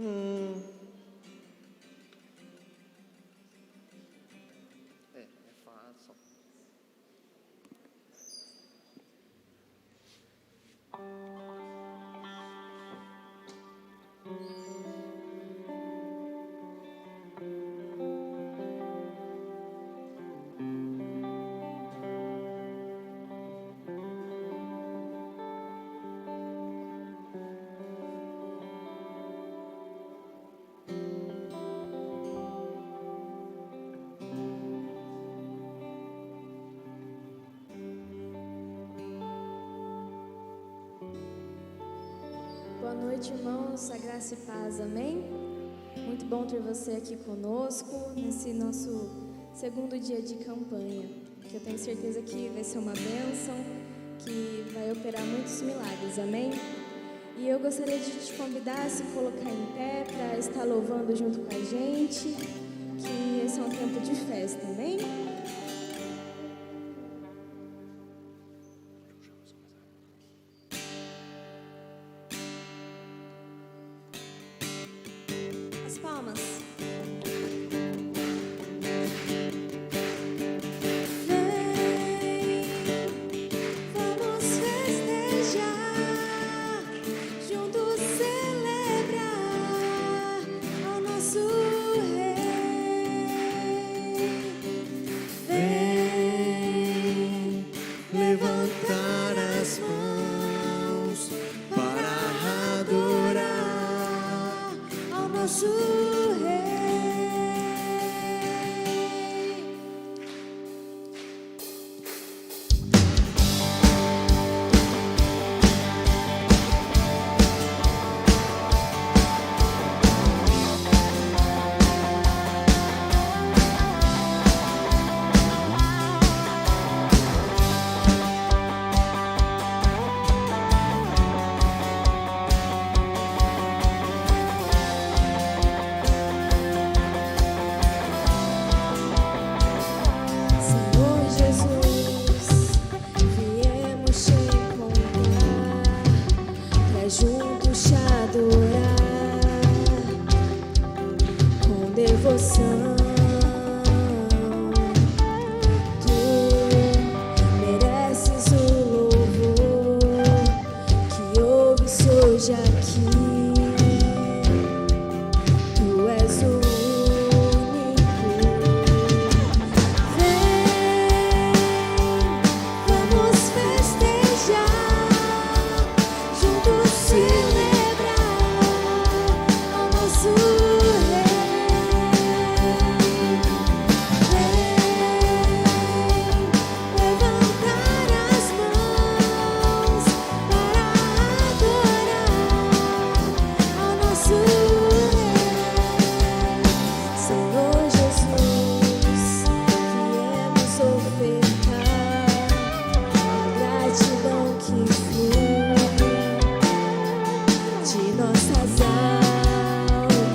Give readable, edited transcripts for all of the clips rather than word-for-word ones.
É fácil. Boa noite, irmãos, a graça e paz, amém? Muito bom ter você aqui conosco nesse nosso segundo dia de campanha, que eu tenho certeza que vai ser uma bênção, que vai operar muitos milagres, amém? E eu gostaria de te convidar a se colocar em pé para estar louvando junto com a gente, que esse é um tempo de festa, amém? Palmas. Vem, vamos festejar, juntos celebrar ao nosso Rei. Vem, levantar as mãos para adorar ao nosso Rei. Juntos te adorar com devoção. Tu mereces o louvor que ouve-se hoje aqui. Tu és o único. Vem, vamos festejar, juntos celebrar ao nosso Rei. Vem, levantar as mãos para adorar ao nosso Rei. Senhor Jesus, viemos ofertar a gratidão que flui de nossas almas,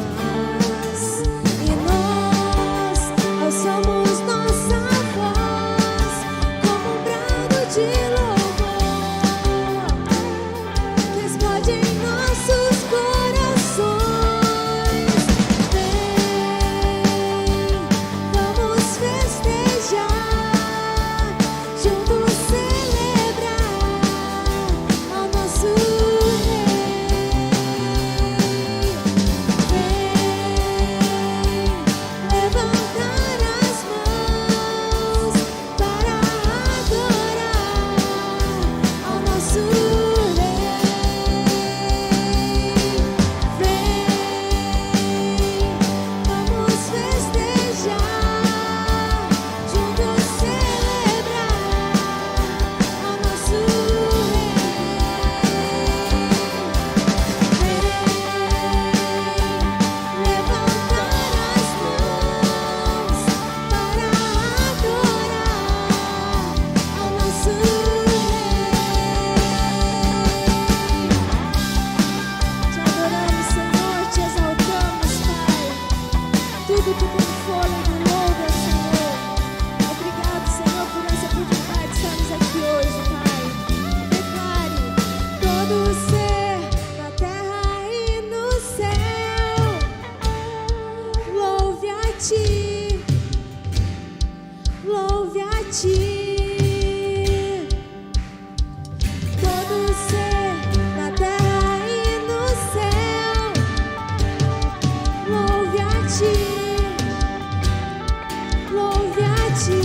e nós alçamos nossa voz como um brado de louvor que explode em nossos corações. Vem, vamos festejar, juntos celebrar ao nosso Rei. Levantar as mãos para adorar ao nosso Rei. Vem, vamos festejar, juntos celebrar ao nosso levantar as mãos para adorar ao nosso Te adoramos, Senhor, te exaltamos, Pai. Tudo que tem fôlego, louva, Senhor. Obrigado, Senhor, por essa oportunidade de estarmos aqui hoje, Pai. Declare todo ser na terra e no céu ti, louve a ti. Todo ser na terra e no céu, louve a ti, louve a ti.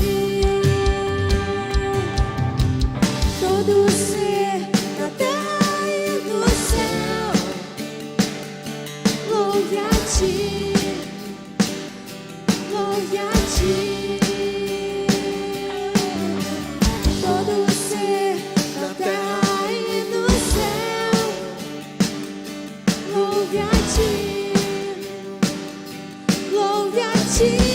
Todo ser na terra e no céu, louve a ti, louve a ti. Todo ser na terra e no céu, louve a ti, louve a ti.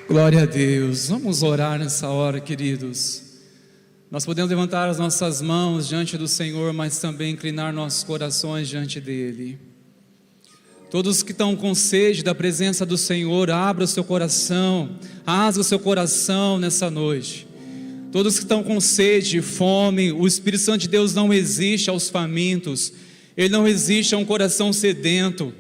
Glória a Deus. Vamos orar nessa hora, queridos. Nós podemos levantar as nossas mãos diante do Senhor, mas também inclinar nossos corações diante dEle. Todos que estão com sede da presença do Senhor, abra o seu coração, rasga o seu coração nessa noite. Todos que estão com sede, fome, o Espírito Santo de Deus não resiste aos famintos, Ele não resiste a um coração sedento.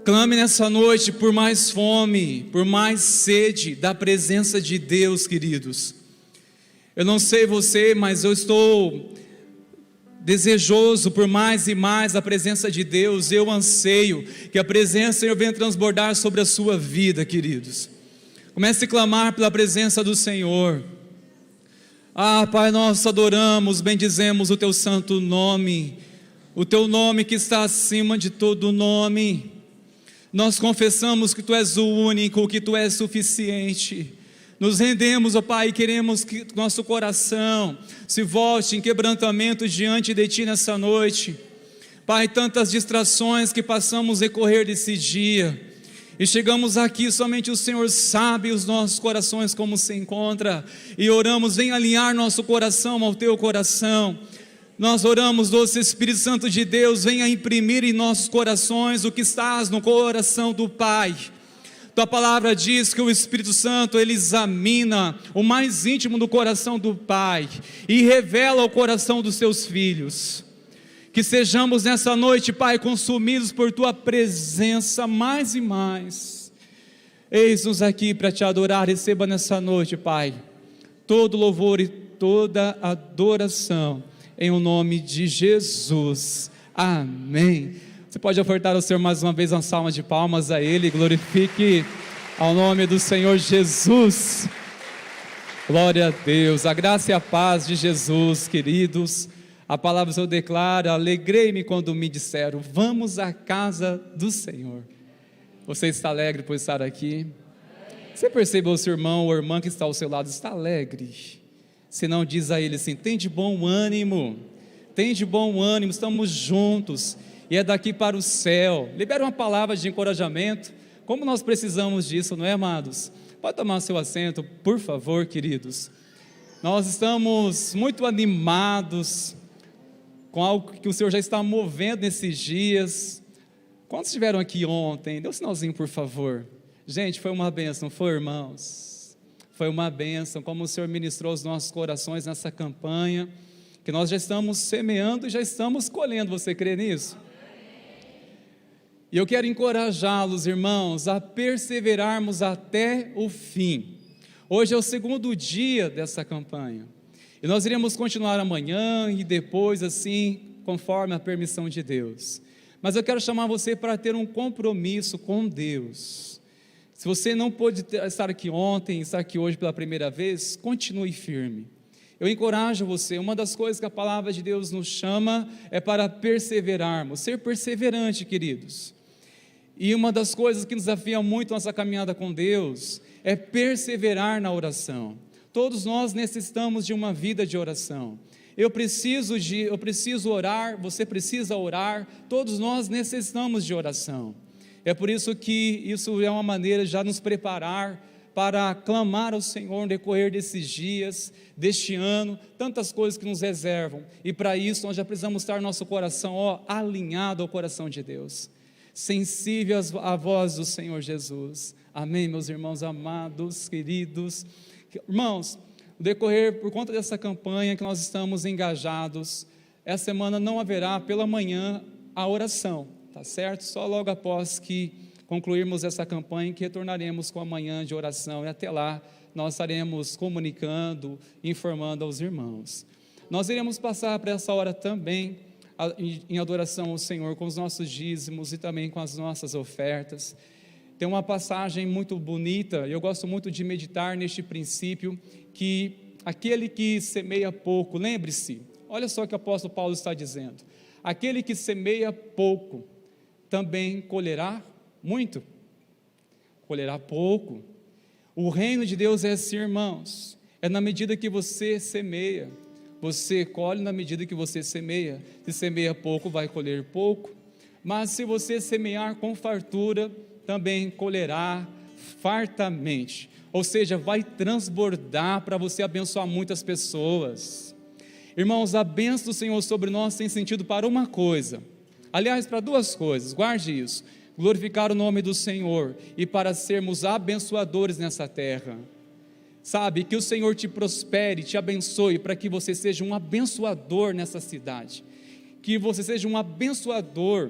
Clame nessa noite por mais fome, por mais sede da presença de Deus, queridos. Eu não sei você, mas eu estou desejoso por mais e mais a presença de Deus. Eu anseio que a presença do Senhor venha transbordar sobre a sua vida, queridos. Comece a clamar pela presença do Senhor. Ah, Pai, nós adoramos, bendizemos o Teu santo nome, o Teu nome que está acima de todo nome. Nós confessamos que Tu és o único, que Tu és suficiente. Nos rendemos, ó Pai, e queremos que nosso coração se volte em quebrantamento diante de Ti nessa noite. Pai, tantas distrações que passamos a decorrer desse dia, e chegamos aqui, somente o Senhor sabe os nossos corações como se encontra, e oramos, vem alinhar nosso coração ao Teu coração. Nós oramos, doce Espírito Santo de Deus, venha imprimir em nossos corações o que estás no coração do Pai. Tua palavra diz que o Espírito Santo, Ele examina o mais íntimo do coração do Pai e revela o coração dos Seus filhos. Que sejamos nessa noite, Pai, consumidos por Tua presença mais e mais. Eis-nos aqui para Te adorar. Receba nessa noite, Pai, todo louvor e toda adoração, em o nome de Jesus, amém. Você pode ofertar ao Senhor mais uma vez uma salva de palmas a Ele, glorifique ao nome do Senhor Jesus. Glória a Deus, a graça e a paz de Jesus, queridos. A palavra eu declaro, alegrei-me quando me disseram, vamos à casa do Senhor. Você está alegre por estar aqui? Você percebeu, seu irmão ou irmã que está ao seu lado, está alegre? Se não, diz a ele assim, tem de bom ânimo, estamos juntos, e é daqui para o céu. Libera uma palavra de encorajamento, como nós precisamos disso, não é, amados? Pode tomar seu assento, por favor, queridos. Nós estamos muito animados com algo que o Senhor já está movendo nesses dias. Quantos estiveram aqui ontem? Dê um sinalzinho, por favor. Gente, foi uma bênção, foi, irmãos? Foi uma bênção, como o Senhor ministrou os nossos corações nessa campanha, que nós já estamos semeando e já estamos colhendo. Você crê nisso? E eu quero encorajá-los, irmãos, a perseverarmos até o fim. Hoje é o segundo dia dessa campanha, e nós iremos continuar amanhã e depois assim, conforme a permissão de Deus. Mas eu quero chamar você para ter um compromisso com Deus. Se você não pôde estar aqui ontem, estar aqui hoje pela primeira vez, continue firme. Eu encorajo você, uma das coisas que a palavra de Deus nos chama é para perseverarmos, ser perseverante, queridos. E uma das coisas que nos desafia muito nossa caminhada com Deus é perseverar na oração. Todos nós necessitamos de uma vida de oração. Eu preciso orar, você precisa orar, todos nós necessitamos de oração. É por isso que isso é uma maneira de já nos preparar para clamar ao Senhor no decorrer desses dias, deste ano, tantas coisas que nos reservam, e para isso nós já precisamos estar nosso coração alinhado ao coração de Deus, sensível à voz do Senhor Jesus. Amém, meus irmãos amados, queridos. Irmãos, no decorrer, por conta dessa campanha que nós estamos engajados, essa semana não haverá pela manhã a oração, tá certo? Só logo após que concluirmos essa campanha que retornaremos com a manhã de oração, e até lá nós estaremos comunicando, informando aos irmãos. Nós iremos passar para essa hora também em adoração ao Senhor com os nossos dízimos e também com as nossas ofertas. Tem uma passagem muito bonita, eu gosto muito de meditar neste princípio, que aquele que semeia pouco, lembre-se, olha só o que o apóstolo Paulo está dizendo, aquele que semeia pouco, também colherá muito, colherá pouco. O reino de Deus é assim, irmãos, é na medida que você semeia, você colhe na medida que você semeia. Se semeia pouco, vai colher pouco, mas se você semear com fartura, também colherá fartamente, ou seja, vai transbordar para você abençoar muitas pessoas. Irmãos, a bênção do Senhor sobre nós tem sentido para uma coisa, aliás, para duas coisas, guarde isso: glorificar o nome do Senhor e para sermos abençoadores nessa terra. Sabe, que o Senhor te prospere, te abençoe, para que você seja um abençoador nessa cidade, que você seja um abençoador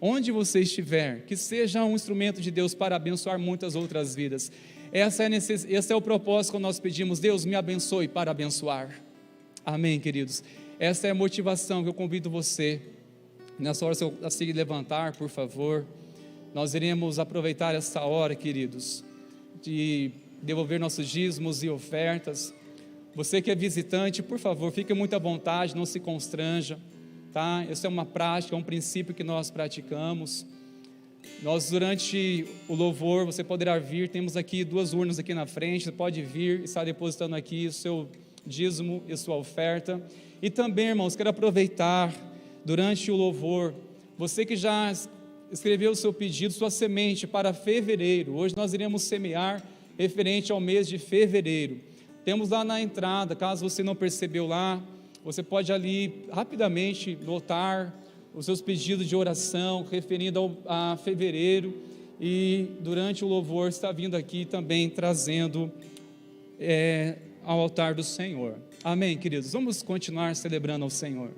onde você estiver, que seja um instrumento de Deus para abençoar muitas outras vidas. Esse é o propósito que nós pedimos: Deus me abençoe para abençoar. Amém, queridos? Essa é a motivação que eu convido você, nessa hora, se eu conseguir levantar, por favor. Nós iremos aproveitar essa hora, queridos, de devolver nossos dízimos e ofertas. Você que é visitante, por favor, fique muito à vontade, não se constranja, tá? Essa é uma prática, é um princípio que nós praticamos. Nós, durante o louvor, você poderá vir, temos aqui 2 urnas aqui na frente, você pode vir e estar depositando aqui o seu dízimo e sua oferta. E também, irmãos, quero aproveitar, durante o louvor, você que já escreveu o seu pedido, sua semente para fevereiro, hoje nós iremos semear referente ao mês de fevereiro. Temos lá na entrada, caso você não percebeu lá, você pode ali rapidamente notar os seus pedidos de oração referindo a fevereiro, e durante o louvor está vindo aqui também trazendo ao altar do Senhor. Amém, queridos? Vamos continuar celebrando ao Senhor.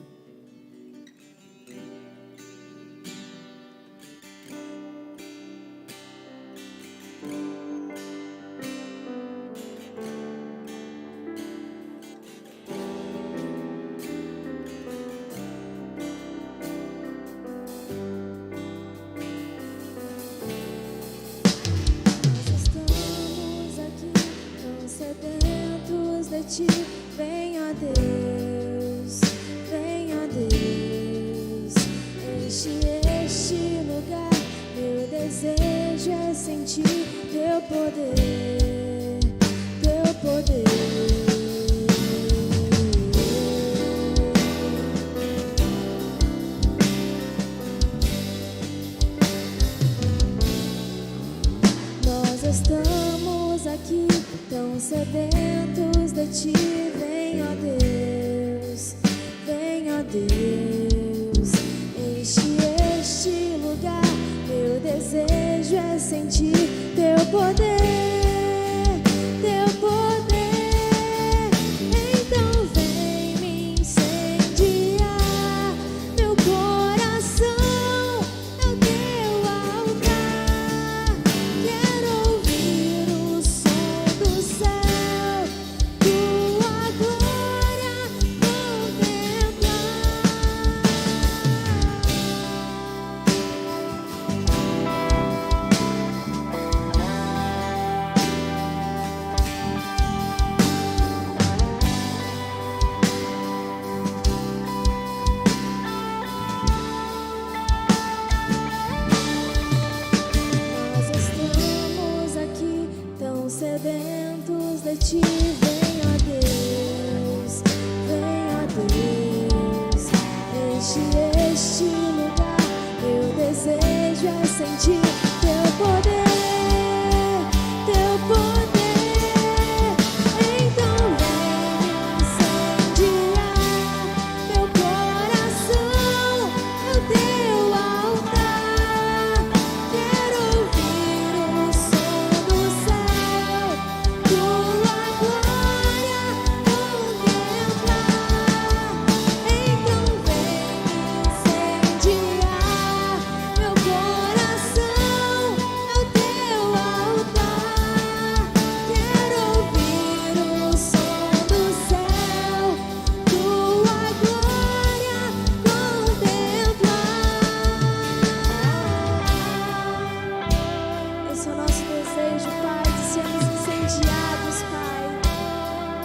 Vem, ó Deus, enche este lugar. Meu desejo é sentir teu poder, teu poder. Nós estamos aqui tão sedentos de ti. Vem, ó Deus, enche este lugar. Meu desejo é sentir teu poder, teu poder. Então vem me incendiar, meu coração é o teu altar. Quero ouvir o som do céu, tua glória contemplar. este lugar. Meu desejo é sentir teu poder, teu poder. Então vem incendiar meu coração, é o teu altar. Quero ouvir o som do céu, tua glória contemplar. Então vem incendiar meu coração, é o teu altar. Quero ouvir o som do céu, tua glória contemplar. Esse é o nosso desejo, Pai, de sermos incendiados, Pai.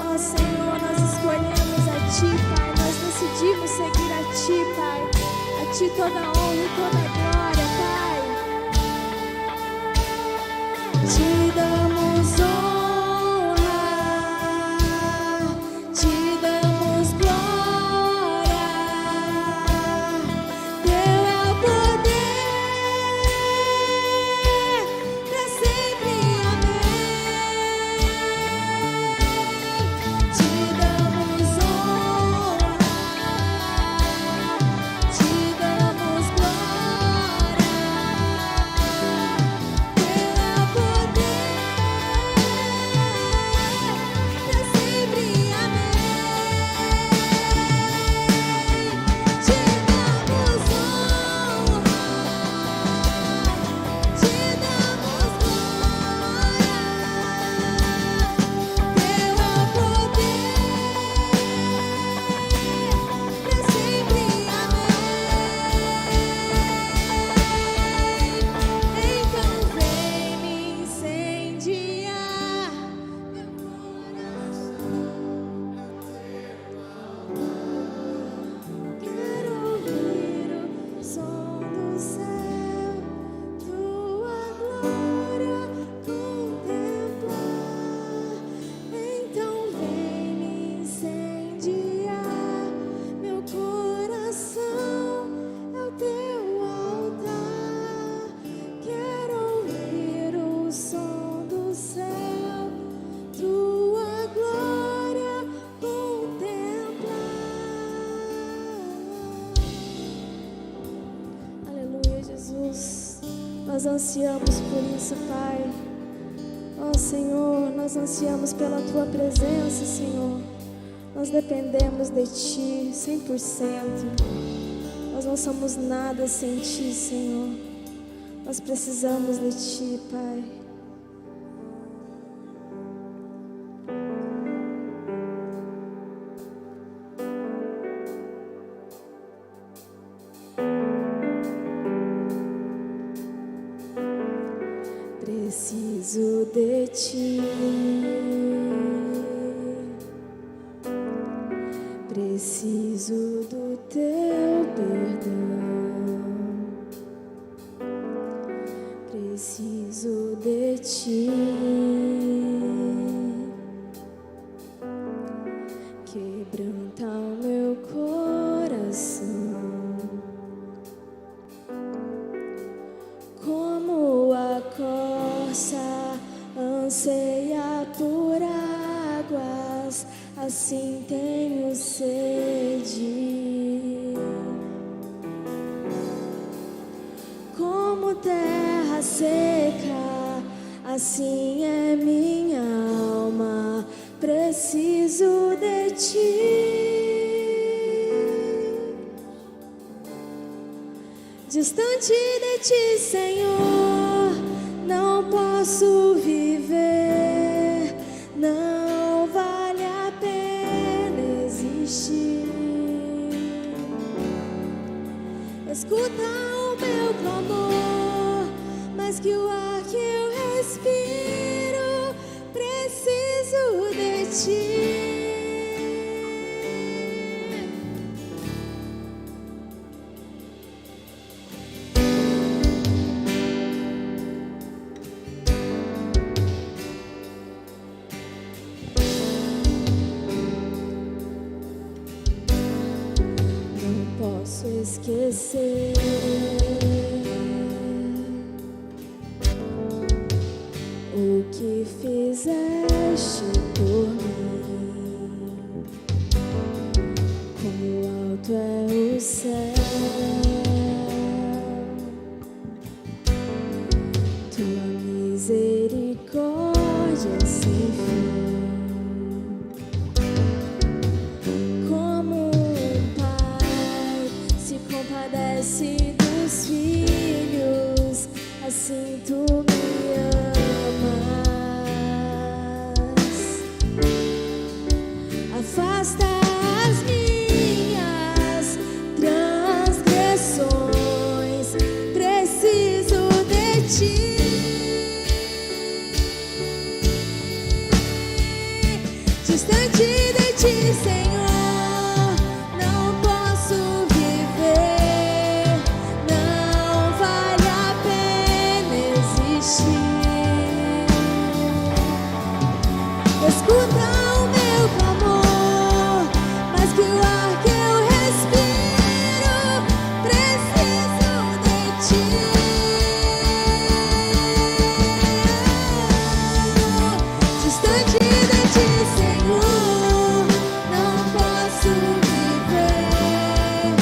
Ó Senhor, nós escolhemos a Ti, Pai. Nós decidimos seguir a Ti, Pai. A Ti toda a honra e toda a glória, Pai. Te damos honra, te damos glória. Teu é o poder, pra sempre, amém. Te damos honra, te damos glória. Teu é o poder, pra sempre, amém. Te damos honra, te damos glória. Teu é o poder, pra sempre, amém. Então vem me incendiar meu coração. Quero ouvir o som do céu, tua glória contemplar. Então vem me incendiar meu coração, é o teu altar. Quero ouvir o som do céu, tua glória contemplar. Aleluia, Jesus. Nós ansiamos por isso, Pai. Ó Senhor, nós ansiamos pela Tua presença, Senhor. Nós dependemos de Ti 100%. Nós não somos nada sem Ti, Senhor. Nós precisamos de Ti, Pai. Preciso de Ti. Preciso do Teu perdão. Preciso de Ti. Quebranta o meu coração. Como a corça anseia por águas, assim tenho sede. Como terra seca, assim é minha alma. Preciso de Ti. Distante de Ti, Senhor, não posso viver. Não vale a pena existir. Escuta o meu clamor, mais que o ar que eu respiro. Preciso de Ti. Posso posso esquecer o que fizeste por mim. Como alto é o céu, tua misericórdia sem fim. Como um pai se compadece dos filhos, assim tu me amas. Afasta as minhas transgressões, preciso de ti. Distante de ti, Senhor, não posso viver. Não vale a pena existir. Escuta o meu clamor, mais que o ar que eu respiro, preciso de ti. Distante de ti, Senhor, não posso viver.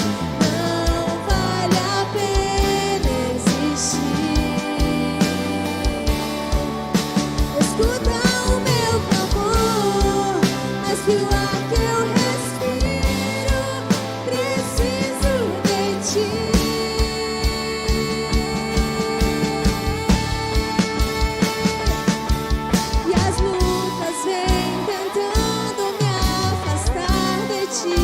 Não vale a pena existir. Escuta o meu clamor, mais que o ar que eu respiro, preciso de ti. E as lutas vêm tentando me afastar de ti.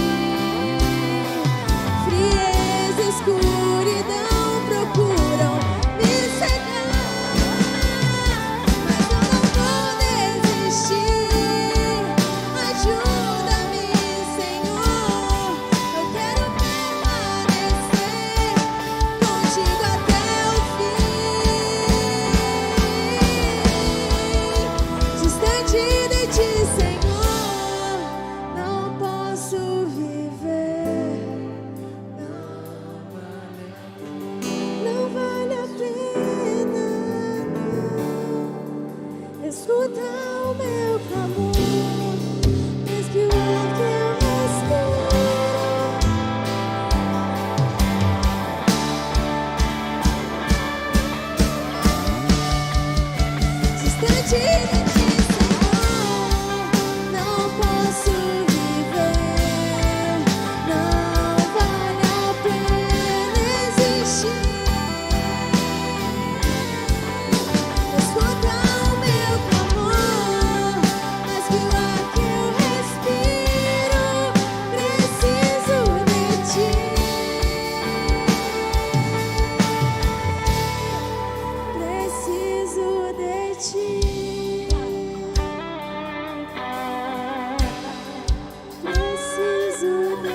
Frieza e escuridão procuram me cegar, mas eu não vou desistir. Ajuda-me, Senhor, eu quero permanecer contigo até o fim. Distante de ti, Senhor, não posso viver. Não vale a pena. Escuta o meu clamor, mais que o ar que eu respiro. Distante de ti, Senhor, não posso viver. Não vale a pena existir. Escuta o meu clamor, mais que o ar que eu respiro, preciso de ti. Preciso de ti. Preciso de ti. Preciso de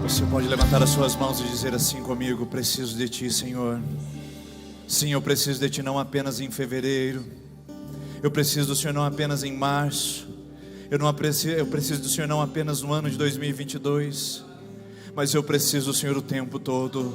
Você pode levantar as suas mãos e dizer assim comigo: preciso de ti, Senhor. Sim, eu preciso de ti não apenas em fevereiro. Eu preciso do Senhor não apenas em março. Eu preciso do Senhor não apenas no ano de 2022. Mas eu preciso do Senhor o tempo todo.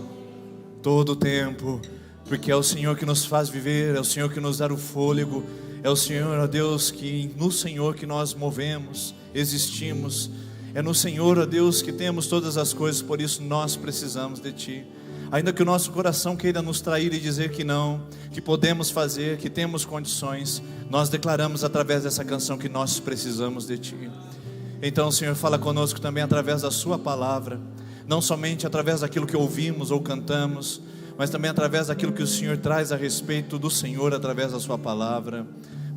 Todo o tempo. Porque é o Senhor que nos faz viver. É o Senhor que nos dá o fôlego. É o Senhor, ó Deus, que no Senhor que nós movemos, existimos. É no Senhor, ó Deus, que temos todas as coisas. Por isso nós precisamos de ti. Ainda que o nosso coração queira nos trair e dizer que não, que podemos fazer, que temos condições, nós declaramos através dessa canção que nós precisamos de ti. Então, Senhor, fala conosco também através da sua palavra, não somente através daquilo que ouvimos ou cantamos, mas também através daquilo que o Senhor traz a respeito do Senhor através da sua palavra.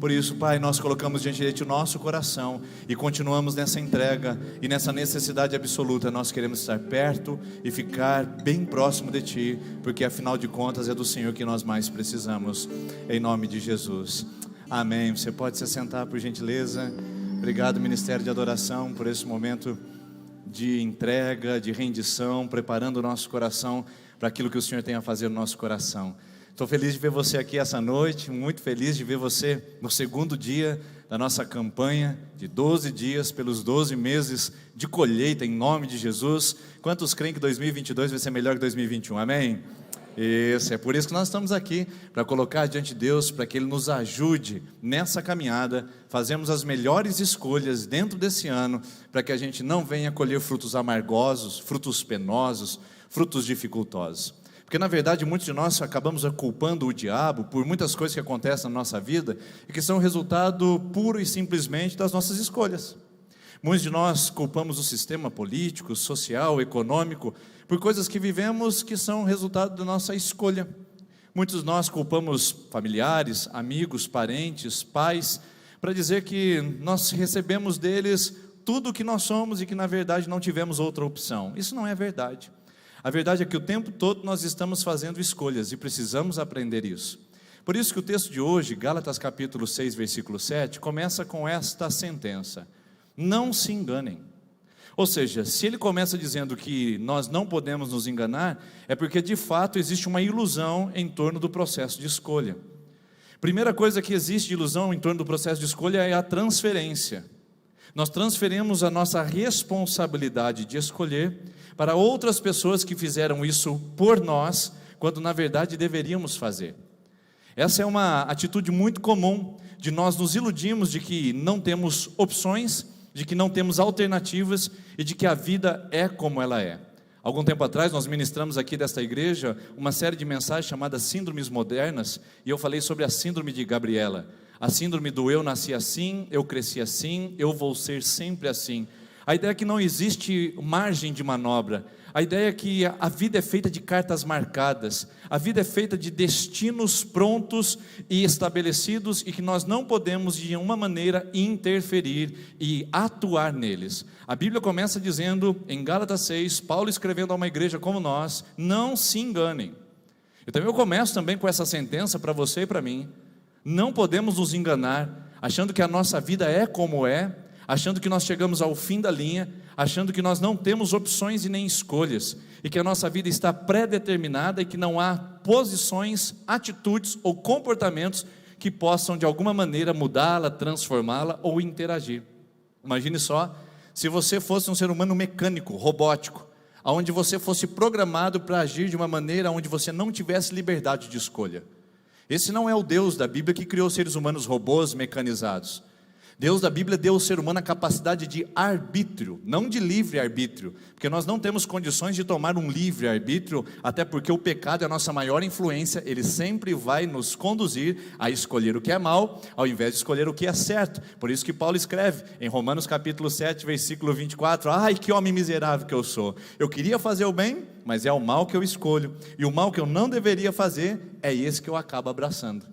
Por isso, Pai, nós colocamos diante de ti o nosso coração e continuamos nessa entrega e nessa necessidade absoluta. Nós queremos estar perto e ficar bem próximo de ti, porque afinal de contas é do Senhor que nós mais precisamos, em nome de Jesus. Amém. Você pode se assentar, por gentileza. Obrigado, Ministério de Adoração, por esse momento de entrega, de rendição, preparando o nosso coração para aquilo que o Senhor tem a fazer no nosso coração. Estou feliz de ver você aqui essa noite, muito feliz de ver você no segundo dia da nossa campanha de 12 dias, pelos 12 meses de colheita, em nome de Jesus. Quantos creem que 2022 vai ser melhor que 2021? Amém? Isso, é por isso que nós estamos aqui, para colocar diante de Deus, para que Ele nos ajude nessa caminhada, fazemos as melhores escolhas dentro desse ano, para que a gente não venha colher frutos amargosos, frutos penosos, frutos dificultosos. Porque na verdade muitos de nós acabamos culpando o diabo por muitas coisas que acontecem na nossa vida e que são resultado puro e simplesmente das nossas escolhas. Muitos de nós culpamos o sistema político, social, econômico por coisas que vivemos que são resultado da nossa escolha. Muitos de nós culpamos familiares, amigos, parentes, pais, para dizer que nós recebemos deles tudo o que nós somos e que na verdade não tivemos outra opção. Isso não é verdade. A verdade é que o tempo todo nós estamos fazendo escolhas e precisamos aprender isso. Por isso que o texto de hoje, Gálatas capítulo 6, versículo 7, começa com esta sentença: não se enganem. Ou seja, se ele começa dizendo que nós não podemos nos enganar, é porque de fato existe uma ilusão em torno do processo de escolha. Primeira coisa que existe de ilusão em torno do processo de escolha é a transferência. Nós transferimos a nossa responsabilidade de escolher para outras pessoas que fizeram isso por nós, quando na verdade deveríamos fazer. Essa é uma atitude muito comum, de nós nos iludirmos de que não temos opções, de que não temos alternativas e de que a vida é como ela é. Algum tempo atrás nós ministramos aqui desta igreja uma série de mensagens chamadas Síndromes Modernas, e eu falei sobre a síndrome de Gabriela. A síndrome do eu nasci assim, eu cresci assim, eu vou ser sempre assim. A ideia é que não existe margem de manobra. A ideia é que a vida é feita de cartas marcadas. A vida é feita de destinos prontos e estabelecidos e que nós não podemos de nenhuma maneira interferir e atuar neles. A Bíblia começa dizendo em Gálatas 6, Paulo escrevendo a uma igreja como nós: não se enganem. Então eu começo também com essa sentença para você e para mim. Não podemos nos enganar, achando que a nossa vida é como é, achando que nós chegamos ao fim da linha, achando que nós não temos opções e nem escolhas, e que a nossa vida está pré-determinada e que não há posições, atitudes ou comportamentos que possam de alguma maneira mudá-la, transformá-la ou interagir. Imagine só, se você fosse um ser humano mecânico, robótico, onde você fosse programado para agir de uma maneira onde você não tivesse liberdade de escolha. Esse não é o Deus da Bíblia que criou seres humanos robôs mecanizados. Deus da Bíblia deu ao ser humano a capacidade de arbítrio, não de livre-arbítrio, porque nós não temos condições de tomar um livre-arbítrio, até porque o pecado é a nossa maior influência, ele sempre vai nos conduzir a escolher o que é mal, ao invés de escolher o que é certo. Por isso que Paulo escreve em Romanos capítulo 7, versículo 24, ai que homem miserável que eu sou, eu queria fazer o bem, mas é o mal que eu escolho, e o mal que eu não deveria fazer, é esse que eu acabo abraçando.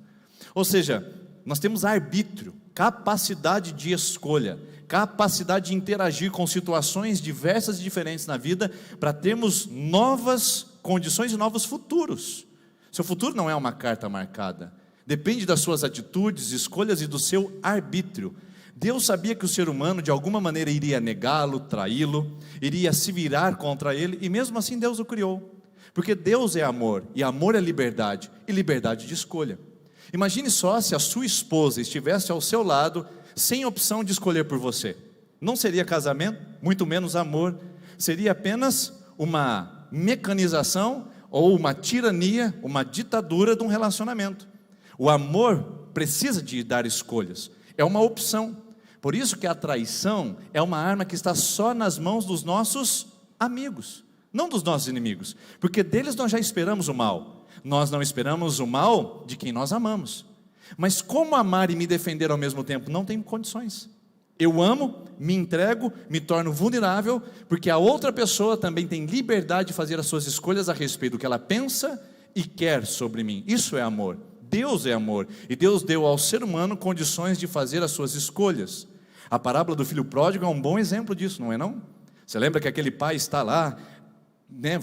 Ou seja, nós temos arbítrio, capacidade de escolha, capacidade de interagir com situações diversas e diferentes na vida, para termos novas condições e novos futuros. Seu futuro não é uma carta marcada, depende das suas atitudes, escolhas e do seu arbítrio. Deus sabia que o ser humano de alguma maneira iria negá-lo, traí-lo, iria se virar contra ele, e mesmo assim Deus o criou, porque Deus é amor, e amor é liberdade, e liberdade de escolha. Imagine só se a sua esposa estivesse ao seu lado, sem opção de escolher por você. Não seria casamento, muito menos amor, seria apenas uma mecanização ou uma tirania, uma ditadura de um relacionamento. O amor precisa de dar escolhas, é uma opção. Por isso que a traição é uma arma que está só nas mãos dos nossos amigos, não dos nossos inimigos, porque deles nós já esperamos o mal. Nós não esperamos o mal de quem nós amamos. Mas como amar e me defender ao mesmo tempo? Não tem condições. Eu amo, me entrego, me torno vulnerável, porque a outra pessoa também tem liberdade de fazer as suas escolhas a respeito do que ela pensa e quer sobre mim. Isso é amor. Deus é amor. E Deus deu ao ser humano condições de fazer as suas escolhas. A parábola do filho pródigo é um bom exemplo disso, não é não? Você lembra que aquele pai está lá,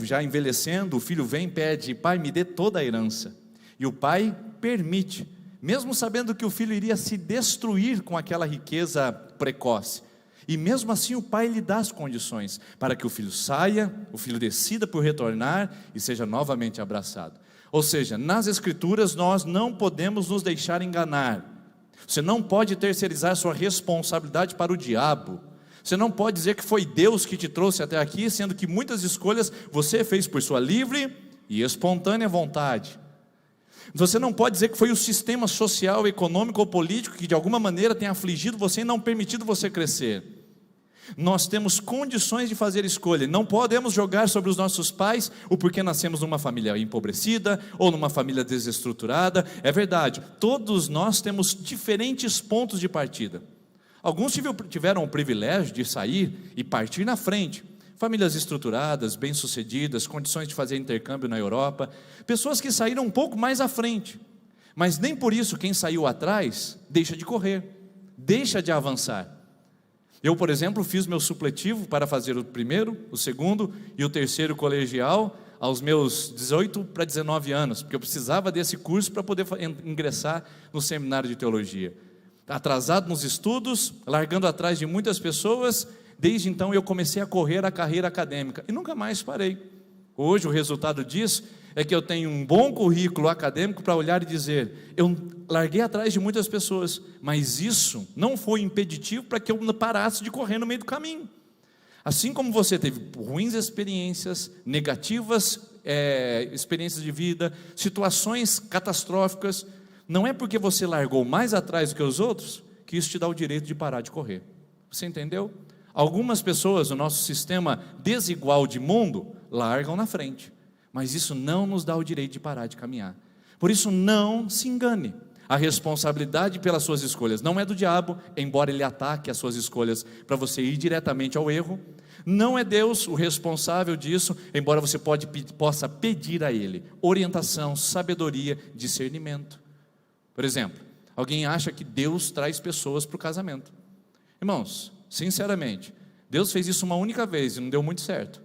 já envelhecendo, o filho vem e pede: pai, me dê toda a herança. E o pai permite, mesmo sabendo que o filho iria se destruir com aquela riqueza precoce. E mesmo assim o pai lhe dá as condições para que o filho saia, o filho decida por retornar e seja novamente abraçado. Ou seja, nas Escrituras nós não podemos nos deixar enganar. Você não pode terceirizar sua responsabilidade para o diabo. Você não pode dizer que foi Deus que te trouxe até aqui, sendo que muitas escolhas você fez por sua livre e espontânea vontade. Você não pode dizer que foi o sistema social, econômico ou político que de alguma maneira tem afligido você e não permitido você crescer. Nós temos condições de fazer escolha. Não podemos jogar sobre os nossos pais o porquê nascemos numa família empobrecida ou numa família desestruturada. É verdade, todos nós temos diferentes pontos de partida. Alguns tiveram o privilégio de sair e partir na frente. Famílias estruturadas, bem-sucedidas, condições de fazer intercâmbio na Europa. Pessoas que saíram um pouco mais à frente. Mas nem por isso quem saiu atrás deixa de correr, deixa de avançar. Eu, por exemplo, fiz meu supletivo para fazer o primeiro, o segundo e o terceiro colegial aos meus 18 para 19 anos, porque eu precisava desse curso para poder ingressar no seminário de teologia. Atrasado nos estudos, largando atrás de muitas pessoas, desde então eu comecei a correr a carreira acadêmica e nunca mais parei. Hoje o resultado disso é que eu tenho um bom currículo acadêmico para olhar e dizer, eu larguei atrás de muitas pessoas, mas isso não foi impeditivo para que eu parasse de correr no meio do caminho. Assim como você teve ruins experiências, negativas experiências de vida, situações catastróficas, não é porque você largou mais atrás do que os outros, que isso te dá o direito de parar de correr. Você entendeu? Algumas pessoas, no nosso sistema desigual de mundo, largam na frente. Mas isso não nos dá o direito de parar de caminhar. Por isso não se engane. A responsabilidade pelas suas escolhas não é do diabo, embora ele ataque as suas escolhas para você ir diretamente ao erro. Não é Deus o responsável disso, embora você possa pedir a Ele orientação, sabedoria, discernimento. Por exemplo, alguém acha que Deus traz pessoas para o casamento. Irmãos, sinceramente, Deus fez isso uma única vez e não deu muito certo.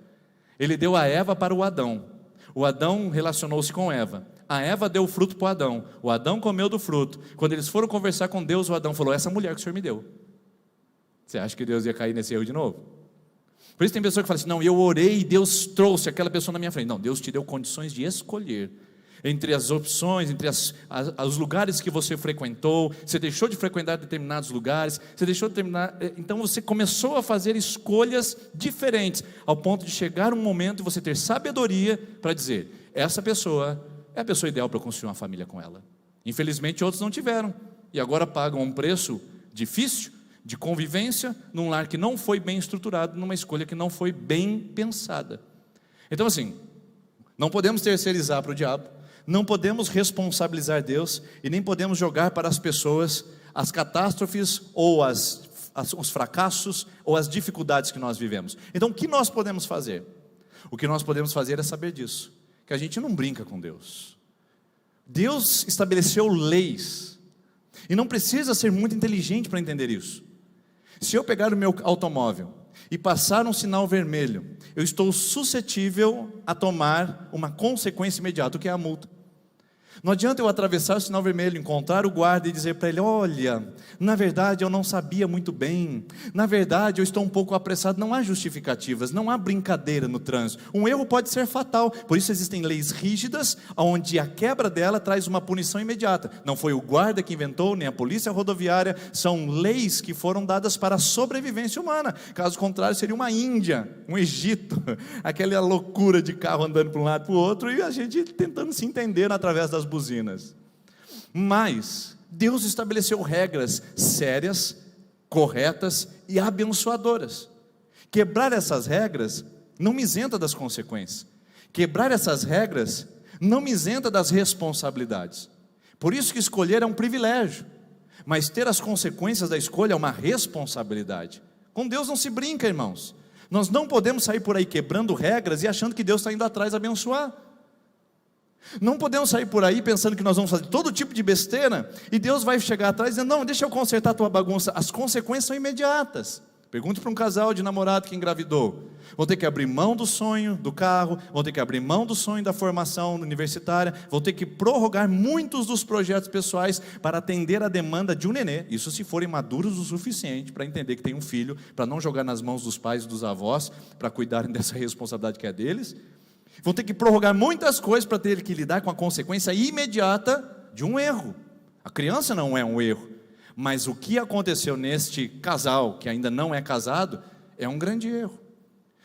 Ele deu a Eva para o Adão. O Adão relacionou-se com Eva. A Eva deu o fruto para o Adão. O Adão comeu do fruto. Quando eles foram conversar com Deus, o Adão falou, essa mulher que o Senhor me deu. Você acha que Deus ia cair nesse erro de novo? Por isso tem pessoa que fala assim, não, eu orei e Deus trouxe aquela pessoa na minha frente. Não, Deus te deu condições de escolher. Entre as opções, entre os lugares que você frequentou, você deixou de frequentar determinados lugares, você deixou de terminar, então você começou a fazer escolhas diferentes, ao ponto de chegar um momento e você ter sabedoria para dizer, essa pessoa é a pessoa ideal para eu construir uma família com ela. Infelizmente outros não tiveram, e agora pagam um preço difícil, de convivência, num lar que não foi bem estruturado, numa escolha que não foi bem pensada. Então assim, não podemos terceirizar para o diabo, não podemos responsabilizar Deus e nem podemos jogar para as pessoas as catástrofes ou os fracassos ou as dificuldades que nós vivemos. Então o que nós podemos fazer? O que nós podemos fazer é saber disso, que a gente não brinca com Deus. Deus estabeleceu leis e não precisa ser muito inteligente para entender isso. Se eu pegar o meu automóvel e passar um sinal vermelho, eu estou suscetível a tomar uma consequência imediata, que é a multa. Não adianta eu atravessar o sinal vermelho, encontrar o guarda e dizer para ele, olha, na verdade eu não sabia muito bem, na verdade eu estou um pouco apressado. Não há justificativas, não há brincadeira no trânsito. Um erro pode ser fatal, por isso existem leis rígidas, onde a quebra dela traz uma punição imediata. Não foi o guarda que inventou, nem a polícia rodoviária, são leis que foram dadas para a sobrevivência humana. Caso contrário seria uma Índia, um Egito, aquela loucura de carro andando para um lado para o outro e a gente tentando se entender através das buzinas. Mas Deus estabeleceu regras sérias, corretas e abençoadoras. Quebrar essas regras não me isenta das consequências. Quebrar essas regras não me isenta das responsabilidades. Por isso que escolher é um privilégio, mas ter as consequências da escolha é uma responsabilidade. Com Deus não se brinca, irmãos. Nós não podemos sair por aí quebrando regras e achando que Deus está indo atrás abençoar. Não podemos sair por aí pensando que nós vamos fazer todo tipo de besteira e Deus vai chegar atrás dizendo, não, deixa eu consertar a tua bagunça. As consequências são imediatas. Pergunte para um casal de namorado que engravidou. Vão ter que abrir mão do sonho do carro, vão ter que abrir mão do sonho da formação universitária, vão ter que prorrogar muitos dos projetos pessoais para atender a demanda de um nenê. Isso se forem maduros o suficiente para entender que tem um filho, para não jogar nas mãos dos pais e dos avós, para cuidarem dessa responsabilidade que é deles. Vão ter que prorrogar muitas coisas para ter que lidar com a consequência imediata de um erro. A criança não é um erro. Mas o que aconteceu neste casal, que ainda não é casado, é um grande erro.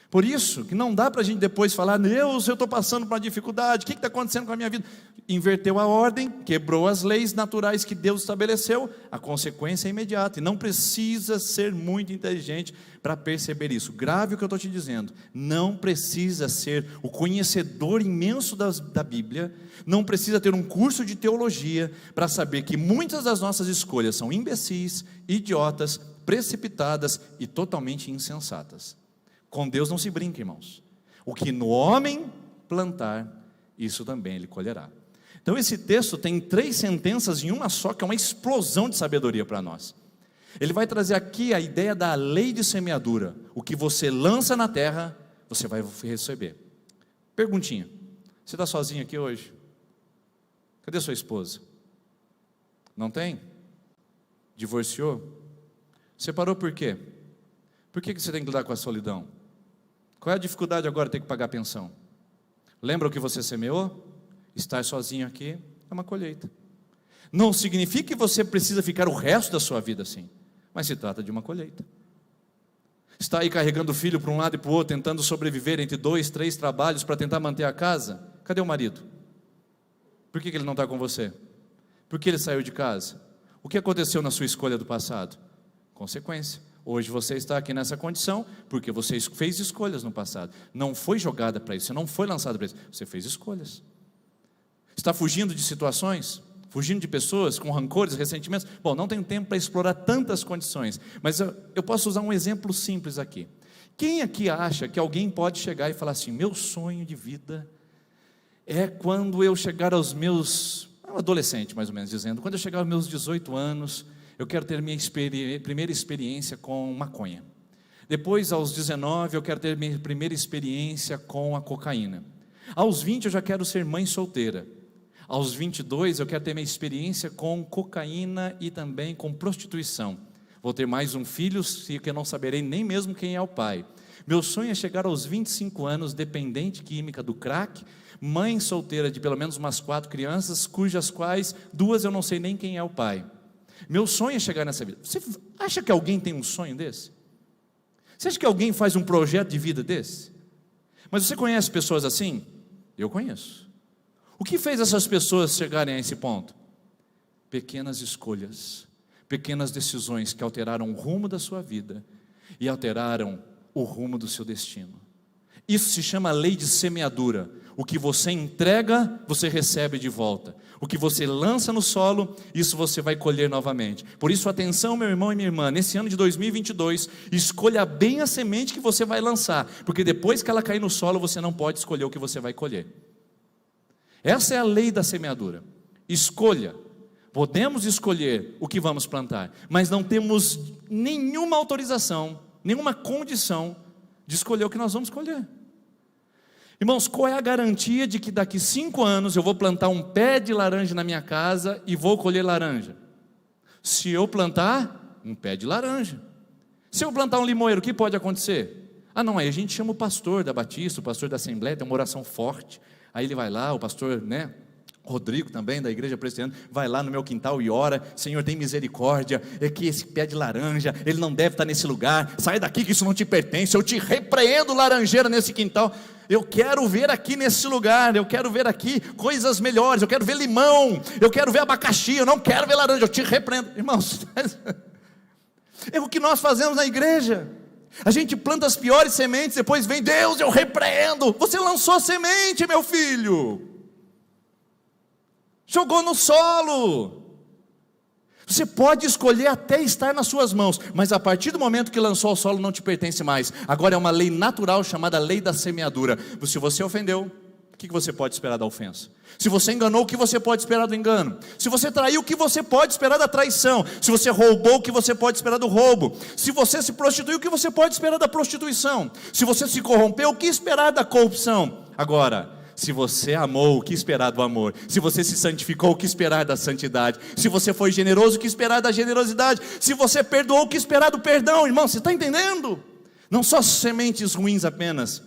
Por isso, que não dá para a gente depois falar, Deus, eu estou passando por uma dificuldade, o que está acontecendo com a minha vida? Inverteu a ordem, quebrou as leis naturais que Deus estabeleceu, a consequência é imediata, e não precisa ser muito inteligente para perceber isso. Grave o que eu estou te dizendo, não precisa ser o conhecedor imenso da Bíblia, não precisa ter um curso de teologia para saber que muitas das nossas escolhas são imbecis, idiotas, precipitadas e totalmente insensatas. Com Deus não se brinca, irmãos. O que no homem plantar, isso também ele colherá. Então esse texto tem 3 sentenças em uma só, que é uma explosão de sabedoria para nós. Ele vai trazer aqui a ideia da lei de semeadura. O que você lança na terra, você vai receber. Perguntinha, você está sozinho aqui hoje? Cadê sua esposa? Não tem? Divorciou? Separou por quê? Por que você tem que lidar com a solidão? Qual é a dificuldade agora de ter que pagar pensão? Lembra o que você semeou? Estar sozinho aqui é uma colheita. Não significa que você precisa ficar o resto da sua vida assim, mas se trata de uma colheita. Está aí carregando o filho para um lado e para o outro, tentando sobreviver entre 2, 3 trabalhos para tentar manter a casa. Cadê o marido? Por que ele não está com você? Por que ele saiu de casa? O que aconteceu na sua escolha do passado? Consequência. Hoje você está aqui nessa condição porque você fez escolhas no passado. Não foi jogada para isso, você não foi lançado para isso, você fez escolhas. Está fugindo de situações, fugindo de pessoas com rancores, ressentimentos. Bom, não tenho tempo para explorar tantas condições, mas eu posso usar um exemplo simples aqui. Quem aqui acha que alguém pode chegar e falar assim, meu sonho de vida é quando eu chegar aos meus, adolescente mais ou menos dizendo, quando eu chegar aos meus 18 anos, eu quero ter minha primeira experiência com maconha. Depois, aos 19, eu quero ter minha primeira experiência com a cocaína. Aos 20, eu já quero ser mãe solteira. Aos 22, eu quero ter minha experiência com cocaína e também com prostituição. Vou ter mais um filho, que eu não saberei nem mesmo quem é o pai. Meu sonho é chegar aos 25 anos, dependente química do crack, mãe solteira de pelo menos umas 4 crianças, cujas quais 2 eu não sei nem quem é o pai. Meu sonho é chegar nessa vida. Você acha que alguém tem um sonho desse? Você acha que alguém faz um projeto de vida desse? Mas você conhece pessoas assim? Eu conheço. O que fez essas pessoas chegarem a esse ponto? Pequenas escolhas, pequenas decisões que alteraram o rumo da sua vida e alteraram o rumo do seu destino. Isso se chama lei de semeadura. O que você entrega, você recebe de volta. O que você lança no solo, isso você vai colher novamente. Por isso, atenção, meu irmão e minha irmã, nesse ano de 2022, escolha bem a semente que você vai lançar, porque depois que ela cair no solo, você não pode escolher o que você vai colher. Essa é a lei da semeadura. Escolha. Podemos escolher o que vamos plantar, mas não temos nenhuma autorização, nenhuma condição de escolher o que nós vamos colher. Irmãos, qual é a garantia de que daqui 5 anos eu vou plantar um pé de laranja na minha casa e vou colher laranja? Se eu plantar um pé de laranja. Se eu plantar um limoeiro, o que pode acontecer? Não, aí a gente chama o pastor da Batista, o pastor da Assembleia, tem uma oração forte. Aí ele vai lá, o pastor, Rodrigo também, da igreja presbiteriana, vai lá no meu quintal e ora, Senhor, tem misericórdia, é que esse pé de laranja, ele não deve estar nesse lugar, sai daqui que isso não te pertence, eu te repreendo, laranjeira, nesse quintal. Eu quero ver aqui nesse lugar, eu quero ver aqui coisas melhores, eu quero ver limão, eu quero ver abacaxi, eu não quero ver laranja, eu te repreendo. Irmãos, é o que nós fazemos na igreja. A gente planta as piores sementes, depois vem Deus, eu repreendo. Você lançou a semente, meu filho, jogou no solo. Você pode escolher até estar nas suas mãos, mas a partir do momento que lançou ao solo não te pertence mais. Agora é uma lei natural chamada lei da semeadura. Se você ofendeu, o que você pode esperar da ofensa? Se você enganou, o que você pode esperar do engano? Se você traiu, o que você pode esperar da traição? Se você roubou, o que você pode esperar do roubo? Se você se prostituiu, o que você pode esperar da prostituição? Se você se corrompeu, o que esperar da corrupção? Agora, se você amou, o que esperar do amor? Se você se santificou, o que esperar da santidade? Se você foi generoso, o que esperar da generosidade? Se você perdoou, o que esperar do perdão? Irmão, você está entendendo? Não só sementes ruins apenas,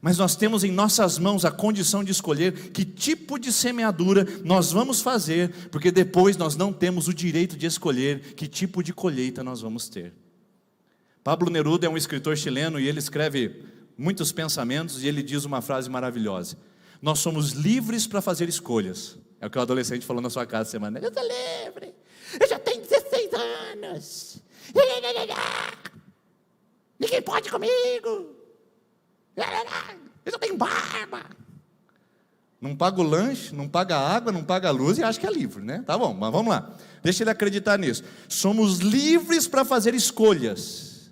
mas nós temos em nossas mãos a condição de escolher que tipo de semeadura nós vamos fazer, porque depois nós não temos o direito de escolher que tipo de colheita nós vamos ter. Pablo Neruda é um escritor chileno e ele escreve muitos pensamentos e ele diz uma frase maravilhosa: nós somos livres para fazer escolhas. É o que o adolescente falou na sua casa essa semana. Eu estou livre, eu já tenho 16 anos, ninguém pode comigo, eu já tenho barba. Não paga o lanche, não paga a água, não paga a luz e acha que é livre, né? Tá bom, mas vamos lá. Deixa ele acreditar nisso. Somos livres para fazer escolhas,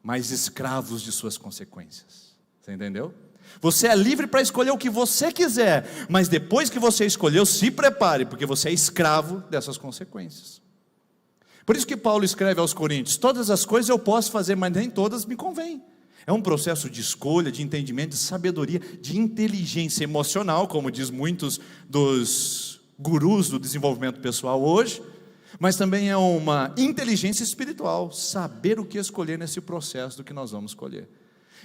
mas escravos de suas consequências. Você entendeu? Você é livre para escolher o que você quiser, mas depois que você escolheu, se prepare, porque você é escravo dessas consequências. Por isso que Paulo escreve aos Coríntios: todas as coisas eu posso fazer, mas nem todas me convêm. É um processo de escolha, de entendimento, de sabedoria, de inteligência emocional, como diz muitos dos gurus do desenvolvimento pessoal hoje, mas também é uma inteligência espiritual, saber o que escolher nesse processo do que nós vamos escolher.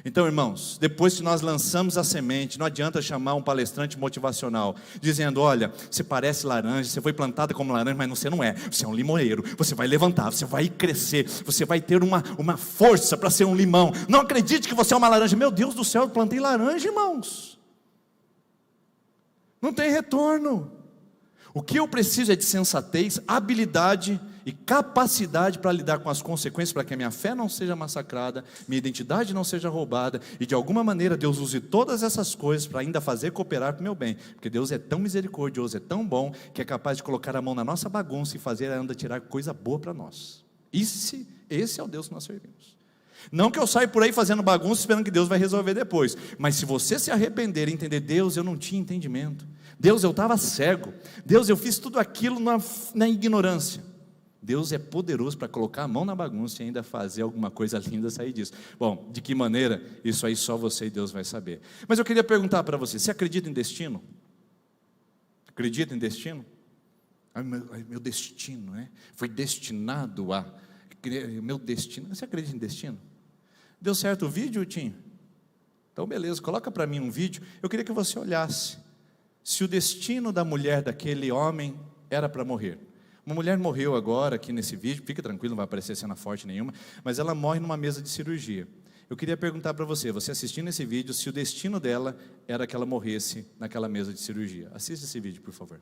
Então, irmãos, depois que nós lançamos a semente, não adianta chamar um palestrante motivacional, dizendo: olha, você parece laranja, você foi plantada como laranja, mas você não é, você é um limoeiro, você vai levantar, você vai crescer, você vai ter uma força para ser um limão. Não acredite que você é uma laranja. Meu Deus do céu, eu plantei laranja, irmãos. Não tem retorno. O que eu preciso é de sensatez, habilidade e capacidade para lidar com as consequências, para que a minha fé não seja massacrada, minha identidade não seja roubada, e de alguma maneira Deus use todas essas coisas para ainda fazer cooperar para o meu bem, porque Deus é tão misericordioso, é tão bom, que é capaz de colocar a mão na nossa bagunça e fazer ainda tirar coisa boa para nós. Esse é o Deus que nós servimos. Não que eu saia por aí fazendo bagunça esperando que Deus vai resolver depois, mas se você se arrepender e entender: Deus, eu não tinha entendimento, Deus, eu estava cego, Deus, eu fiz tudo aquilo na ignorância, Deus é poderoso para colocar a mão na bagunça e ainda fazer alguma coisa linda sair disso. Bom, de que maneira? Isso aí só você e Deus vai saber. Mas eu queria perguntar para você: você acredita em destino? Acredita em destino? Meu destino, né? Foi destinado a... Meu destino. Você acredita em destino? Deu certo o vídeo, Tim? Então beleza, coloca para mim um vídeo. Eu queria que você olhasse se o destino da mulher daquele homem era para morrer. Uma mulher morreu agora aqui nesse vídeo, fica tranquilo, não vai aparecer cena forte nenhuma, mas ela morre numa mesa de cirurgia. Eu queria perguntar para você assistindo esse vídeo, se o destino dela era que ela morresse naquela mesa de cirurgia. Assista esse vídeo, por favor.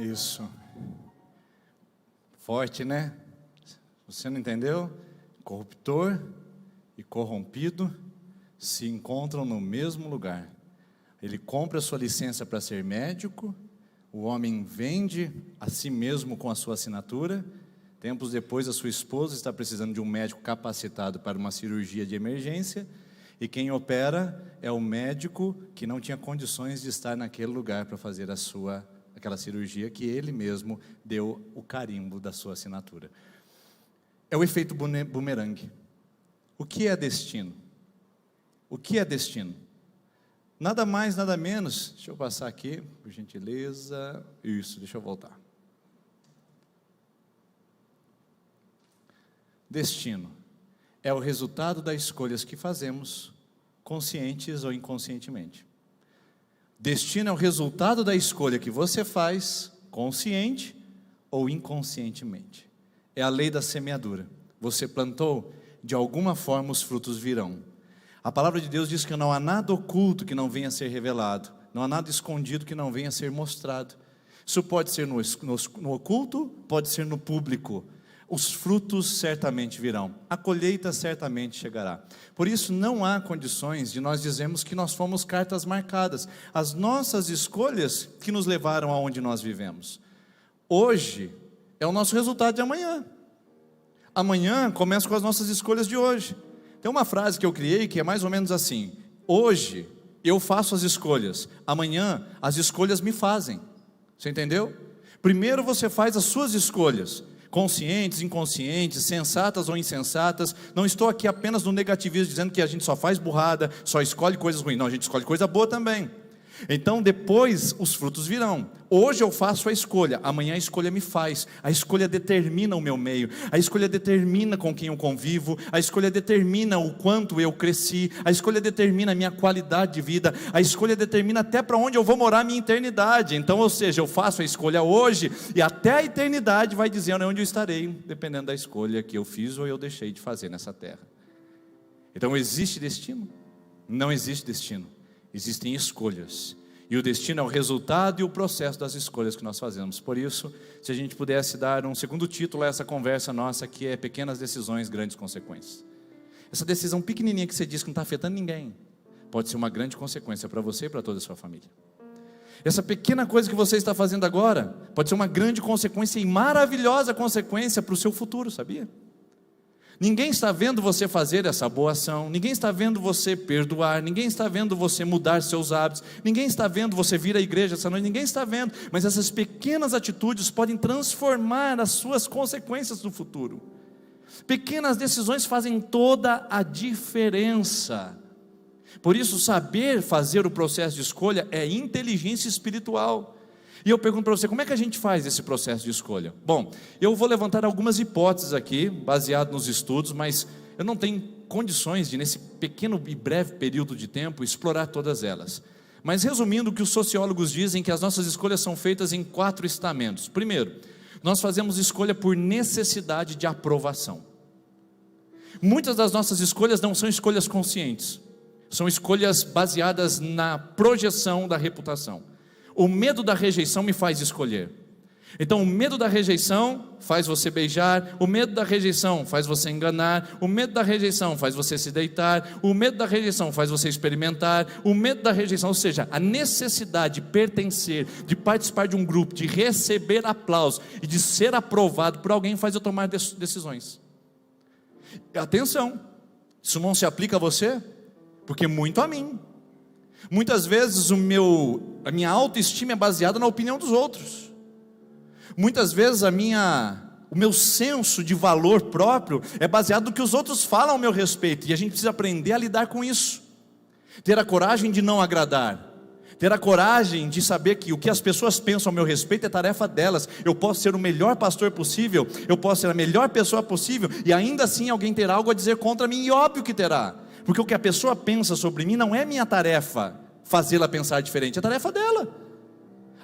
Isso. Forte, né? Você não entendeu? Corruptor e corrompido se encontram no mesmo lugar. Ele compra a sua licença para ser médico, o homem vende a si mesmo com a sua assinatura. Tempos depois, a sua esposa está precisando de um médico capacitado para uma cirurgia de emergência, e quem opera é o médico que não tinha condições de estar naquele lugar para fazer aquela cirurgia que ele mesmo deu o carimbo da sua assinatura. É o efeito bumerangue. O que é destino? O que é destino? Nada mais, nada menos, deixa eu passar aqui, por gentileza, isso, deixa eu voltar. Destino é o resultado das escolhas que fazemos, conscientes ou inconscientemente. Destino é o resultado da escolha que você faz, consciente ou inconscientemente. É a lei da semeadura. Você plantou, de alguma forma os frutos virão. A palavra de Deus diz que não há nada oculto que não venha a ser revelado, não há nada escondido que não venha a ser mostrado. Isso pode ser no oculto, pode ser no público. Os frutos certamente virão, a colheita certamente chegará. Por isso não há condições de nós dizermos que nós fomos cartas marcadas. As nossas escolhas que nos levaram aonde nós vivemos. Hoje é o nosso resultado de amanhã. Amanhã começa com as nossas escolhas de hoje. Tem uma frase que eu criei que é mais ou menos assim: hoje eu faço as escolhas, amanhã as escolhas me fazem. Você entendeu? Primeiro você faz as suas escolhas, conscientes, inconscientes, sensatas ou insensatas. Não estou aqui apenas no negativismo, dizendo que a gente só faz burrada, só escolhe coisas ruins. Não, a gente escolhe coisa boa também. Então depois os frutos virão. Hoje eu faço a escolha, amanhã a escolha me faz. A escolha determina o meu meio, a escolha determina com quem eu convivo, a escolha determina o quanto eu cresci, a escolha determina a minha qualidade de vida, a escolha determina até para onde eu vou morar a minha eternidade. Então, ou seja, eu faço a escolha hoje e até a eternidade vai dizendo onde eu estarei, dependendo da escolha que eu fiz ou eu deixei de fazer nessa terra. Então existe destino? Não existe destino. Existem escolhas, e o destino é o resultado e o processo das escolhas que nós fazemos. Por isso, se a gente pudesse dar um segundo título a essa conversa nossa, que é pequenas decisões, grandes consequências. Essa decisão pequenininha que você diz que não está afetando ninguém, pode ser uma grande consequência para você e para toda a sua família. Essa pequena coisa que você está fazendo agora, pode ser uma grande consequência e maravilhosa consequência para o seu futuro, sabia? Ninguém está vendo você fazer essa boa ação, ninguém está vendo você perdoar, ninguém está vendo você mudar seus hábitos, ninguém está vendo você vir à igreja essa noite, ninguém está vendo, mas essas pequenas atitudes podem transformar as suas consequências no futuro. Pequenas decisões fazem toda a diferença. Por isso, saber fazer o processo de escolha é inteligência espiritual. E eu pergunto para você, como é que a gente faz esse processo de escolha? Bom, eu vou levantar algumas hipóteses aqui, baseado nos estudos, mas eu não tenho condições de, nesse pequeno e breve período de tempo, explorar todas elas. Mas resumindo, o que os sociólogos dizem é que as nossas escolhas são feitas em 4 estamentos. Primeiro, nós fazemos escolha por necessidade de aprovação. Muitas das nossas escolhas não são escolhas conscientes, são escolhas baseadas na projeção da reputação. O medo da rejeição me faz escolher. Então o medo da rejeição faz você beijar, o medo da rejeição faz você enganar, o medo da rejeição faz você se deitar, o medo da rejeição faz você experimentar, o medo da rejeição, ou seja, a necessidade de pertencer, de participar de um grupo, de receber aplauso e de ser aprovado por alguém faz eu tomar decisões. Atenção, isso não se aplica a você, porque muito a mim. Muitas vezes a minha autoestima é baseada na opinião dos outros. Muitas vezes o meu senso de valor próprio é baseado no que os outros falam ao meu respeito. E a gente precisa aprender a lidar com isso. Ter a coragem de não agradar. Ter a coragem de saber que o que as pessoas pensam ao meu respeito é tarefa delas. Eu posso ser o melhor pastor possível, eu posso ser a melhor pessoa possível, e ainda assim alguém terá algo a dizer contra mim, e óbvio que terá. Porque o que a pessoa pensa sobre mim não é minha tarefa fazê-la pensar diferente, é tarefa dela.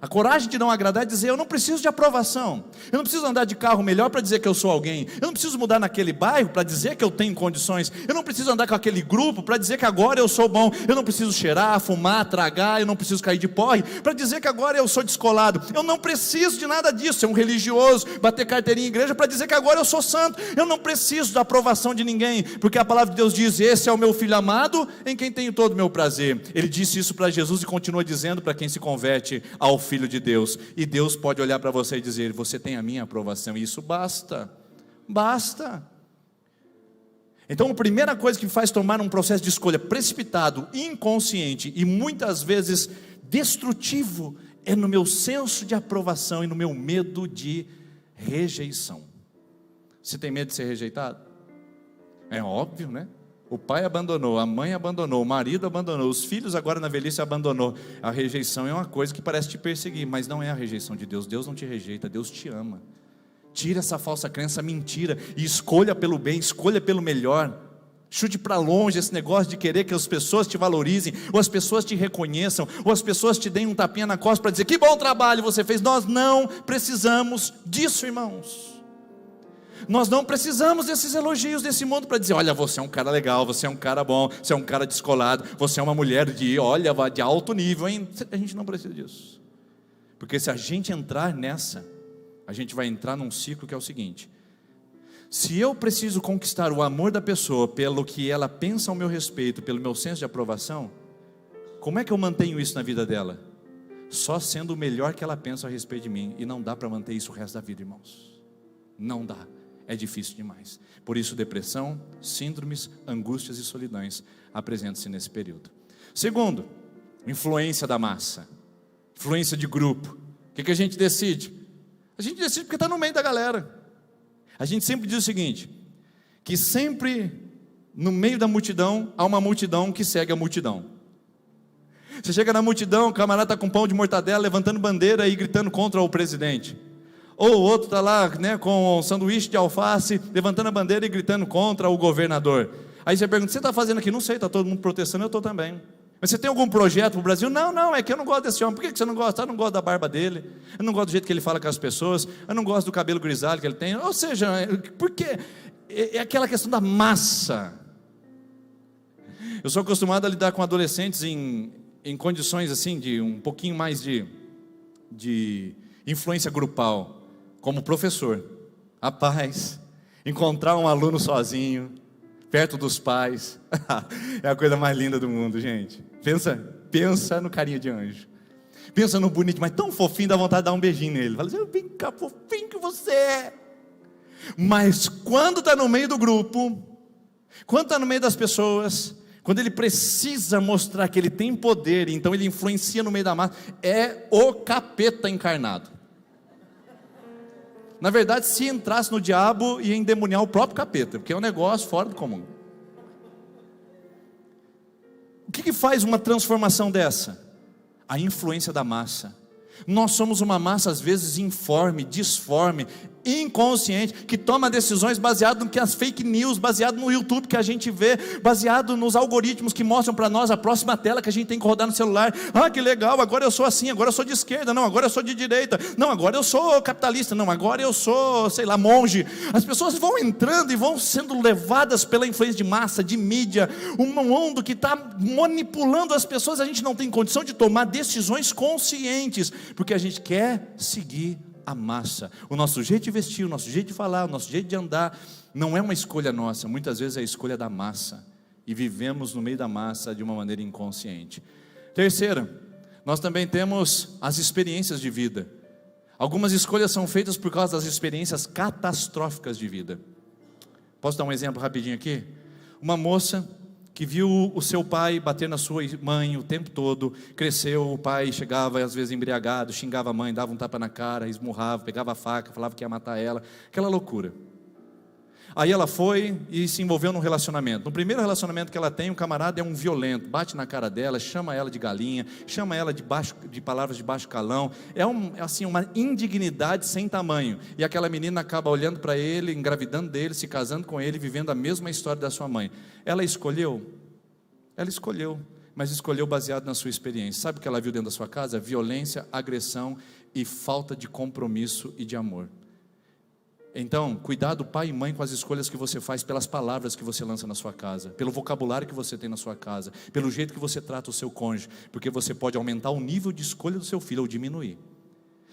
A coragem de não agradar é dizer: eu não preciso de aprovação, eu não preciso andar de carro melhor para dizer que eu sou alguém, eu não preciso mudar naquele bairro para dizer que eu tenho condições, eu não preciso andar com aquele grupo para dizer que agora eu sou bom, eu não preciso cheirar, fumar, tragar, eu não preciso cair de porre para dizer que agora eu sou descolado, eu não preciso de nada disso, ser um religioso, bater carteirinha em igreja para dizer que agora eu sou santo, eu não preciso da aprovação de ninguém, porque a palavra de Deus diz: esse é o meu filho amado, em quem tenho todo o meu prazer. Ele disse isso para Jesus e continua dizendo para quem se converte ao Filho de Deus. E Deus pode olhar para você e dizer: você tem a minha aprovação, e isso basta. Então a primeira coisa que me faz tomar um processo de escolha precipitado, inconsciente e muitas vezes destrutivo, é no meu senso de aprovação e no meu medo de rejeição. Você tem medo de ser rejeitado? É óbvio, né? O pai abandonou, a mãe abandonou, o marido abandonou, os filhos agora na velhice abandonou. A rejeição é uma coisa que parece te perseguir, mas não é a rejeição de Deus. Deus não te rejeita, Deus te ama. Tira essa falsa crença, mentira, e escolha pelo bem, escolha pelo melhor. Chute para longe esse negócio de querer que as pessoas te valorizem, ou as pessoas te reconheçam, ou as pessoas te deem um tapinha na costa para dizer: que bom trabalho você fez. Nós não precisamos disso, irmãos. Nós não precisamos desses elogios desse mundo para dizer: olha, você é um cara legal, você é um cara bom, você é um cara descolado, você é uma mulher de alto nível, hein? A gente não precisa disso, porque se a gente entrar nessa, a gente vai entrar num ciclo que é o seguinte: se eu preciso conquistar o amor da pessoa pelo que ela pensa ao meu respeito, pelo meu senso de aprovação, como é que eu mantenho isso na vida dela? Só sendo o melhor que ela pensa a respeito de mim, e não dá para manter isso o resto da vida, irmãos. Não dá. É difícil demais. Por isso depressão, síndromes, angústias e solidões apresentam-se nesse período. Segundo, influência da massa, influência de grupo. O que a gente decide? A gente decide porque está no meio da galera. A gente sempre diz o seguinte: que sempre no meio da multidão há uma multidão que segue a multidão. Você chega na multidão, o camarada está com pão de mortadela, levantando bandeira e gritando contra o presidente. Ou o outro está lá, né, com um sanduíche de alface, levantando a bandeira e gritando contra o governador. Aí você pergunta: o que você está fazendo aqui? Não sei, está todo mundo protestando, eu estou também. Mas você tem algum projeto para o Brasil? Não, é que eu não gosto desse homem. Por que você não gosta? Eu não gosto da barba dele, eu não gosto do jeito que ele fala com as pessoas, eu não gosto do cabelo grisalho que ele tem. Ou seja, por quê? É aquela questão da massa. Eu sou acostumado a lidar com adolescentes em condições assim, de um pouquinho mais de influência grupal. Como professor, rapaz, encontrar um aluno sozinho, perto dos pais, é a coisa mais linda do mundo, gente. Pensa no carinha de anjo, pensa no bonito, mas tão fofinho, dá vontade de dar um beijinho nele. Fala assim: vem cá, fofinho que você é. Mas quando está no meio do grupo, quando está no meio das pessoas, quando ele precisa mostrar que ele tem poder, então ele influencia no meio da massa, é o capeta encarnado. Na verdade, se entrasse no diabo, ia endemoniar o próprio capeta, porque é um negócio fora do comum. O que faz uma transformação dessa? A influência da massa. Nós somos uma massa às vezes informe, disforme, inconsciente, que toma decisões baseado no que as fake news, baseado no YouTube que a gente vê, baseado nos algoritmos que mostram para nós a próxima tela que a gente tem que rodar no celular. Ah, que legal, agora eu sou assim, agora eu sou de esquerda, não, agora eu sou de direita, não, agora eu sou capitalista, não, agora eu sou, sei lá, monge. As pessoas vão entrando e vão sendo levadas pela influência de massa, de mídia, um mundo que está manipulando as pessoas. A gente não tem condição de tomar decisões conscientes, porque a gente quer seguir a massa. O nosso jeito de vestir, o nosso jeito de falar, o nosso jeito de andar, não é uma escolha nossa, muitas vezes é a escolha da massa, e vivemos no meio da massa de uma maneira inconsciente. Terceira, nós também temos as experiências de vida. Algumas escolhas são feitas por causa das experiências catastróficas de vida. Posso dar um exemplo rapidinho aqui? Uma moça que viu o seu pai bater na sua mãe o tempo todo, cresceu, o pai chegava às vezes embriagado, xingava a mãe, dava um tapa na cara, esmurrava, pegava a faca, falava que ia matar ela, aquela loucura. Aí ela foi e se envolveu num relacionamento. No primeiro relacionamento que ela tem, o camarada é um violento, bate na cara dela, chama ela de galinha, chama ela de palavras de baixo calão, assim, uma indignidade sem tamanho. E aquela menina acaba olhando para ele, engravidando dele, se casando com ele, vivendo a mesma história da sua mãe. Ela escolheu. mas escolheu baseado na sua experiência. Sabe o que ela viu dentro da sua casa? Violência, agressão e falta de compromisso e de amor. Então, cuidado, pai e mãe, com as escolhas que você faz, pelas palavras que você lança na sua casa, pelo vocabulário que você tem na sua casa, pelo jeito que você trata o seu cônjuge, porque você pode aumentar o nível de escolha do seu filho ou diminuir.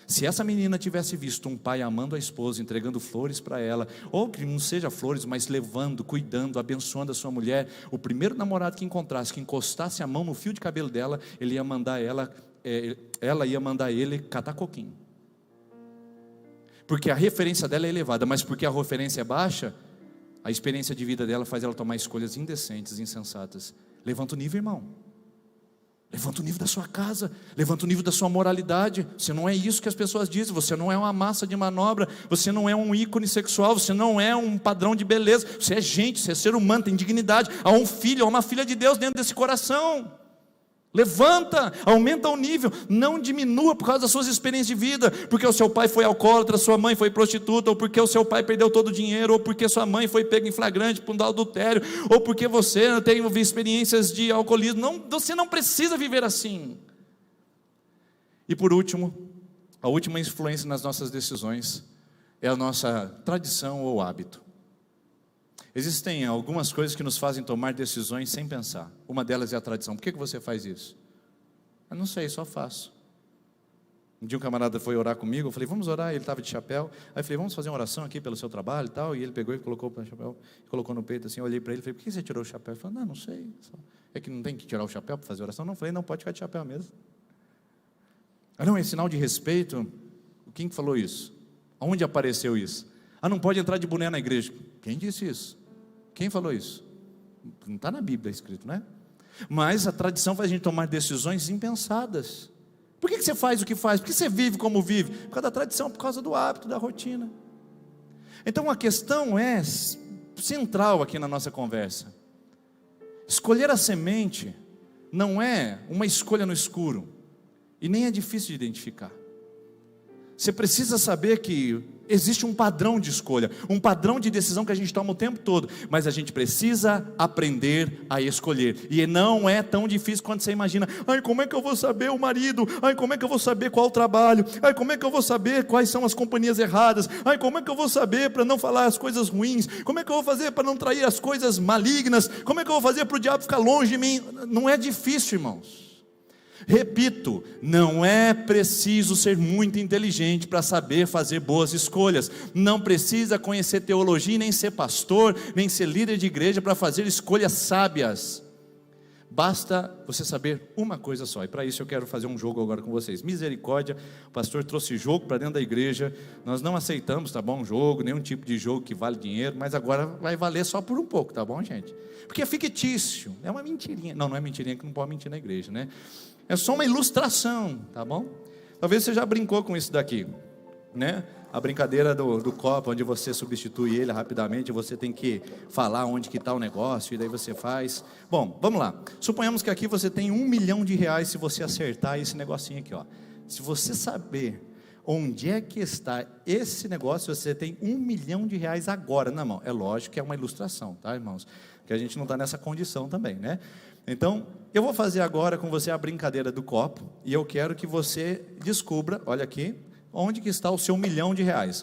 Se essa menina tivesse visto um pai amando a esposa, entregando flores para ela, ou que não seja flores, mas levando, cuidando, abençoando a sua mulher, o primeiro namorado que encontrasse, que encostasse a mão no fio de cabelo dela, ele ia mandar ela ia mandar ele catar coquinho. Porque a referência dela é elevada, mas porque a referência é baixa, a experiência de vida dela faz ela tomar escolhas indecentes, insensatas. Levanta o nível, irmão. Levanta o nível da sua casa, levanta o nível da sua moralidade. Você não é isso que as pessoas dizem, você não é uma massa de manobra, você não é um ícone sexual, você não é um padrão de beleza, você é gente, você é ser humano, tem dignidade. Há um filho, há uma filha de Deus dentro desse coração. Levanta, aumenta o nível, não diminua por causa das suas experiências de vida, porque o seu pai foi alcoólatra, sua mãe foi prostituta, ou porque o seu pai perdeu todo o dinheiro, ou porque sua mãe foi pega em flagrante por um adultério, ou porque você tem experiências de alcoolismo. Não, você não precisa viver assim. E por último, a última influência nas nossas decisões é a nossa tradição ou hábito. Existem algumas coisas que nos fazem tomar decisões sem pensar. Uma delas é a tradição. Por que você faz isso? Eu não sei, só faço. Um dia um camarada foi orar comigo, eu falei, vamos orar, ele estava de chapéu. Aí eu falei, vamos fazer uma oração aqui pelo seu trabalho e tal. E ele pegou e colocou o chapéu, colocou no peito assim, eu olhei para ele e falei, por que você tirou o chapéu? Ele falou, não sei. É que não tem que tirar o chapéu para fazer oração? Não, eu falei, não, pode ficar de chapéu mesmo. Ah, não, é sinal de respeito. Quem falou isso? Aonde apareceu isso? Ah, não pode entrar de boné na igreja. Quem disse isso? Quem falou isso? Não está na Bíblia escrito, né? Mas a tradição faz a gente tomar decisões impensadas. Por que você faz o que faz? Por que você vive como vive? Por causa da tradição, por causa do hábito, da rotina. Então a questão é central aqui na nossa conversa. Escolher a semente não é uma escolha no escuro, e nem é difícil de identificar. Você precisa saber que existe um padrão de escolha, um padrão de decisão que a gente toma o tempo todo, mas a gente precisa aprender a escolher, e não é tão difícil quanto você imagina. Ai, como é que eu vou saber o marido? Ai, como é que eu vou saber qual o trabalho? Ai, como é que eu vou saber quais são as companhias erradas? Ai, como é que eu vou saber para não falar as coisas ruins? Como é que eu vou fazer para não trair as coisas malignas? Como é que eu vou fazer para o diabo ficar longe de mim? Não é difícil, irmãos. Repito, não é preciso ser muito inteligente para saber fazer boas escolhas. Não precisa conhecer teologia, nem ser pastor, nem ser líder de igreja para fazer escolhas sábias. Basta você saber uma coisa só, e para isso eu quero fazer um jogo agora com vocês. Misericórdia, o pastor trouxe jogo para dentro da igreja. Nós não aceitamos, tá bom, jogo, nenhum tipo de jogo que vale dinheiro, mas agora vai valer só por um pouco, tá bom, gente? Porque é fictício, é uma mentirinha. Não é mentirinha, que não pode mentir na igreja, né? É só uma ilustração, tá bom? Talvez você já brincou com isso daqui, né? A brincadeira do copo, onde você substitui ele rapidamente, você tem que falar onde que está o negócio, e daí você faz. Bom, vamos lá. Suponhamos que aqui você tem R$1 milhão se você acertar esse negocinho aqui, ó. Se você saber onde é que está esse negócio, você tem R$1 milhão agora na mão. É lógico que é uma ilustração, tá, irmãos? Porque a gente não está nessa condição também, né? Então, eu vou fazer agora com você a brincadeira do copo, e eu quero que você descubra, olha aqui, onde que está o seu R$1 milhão.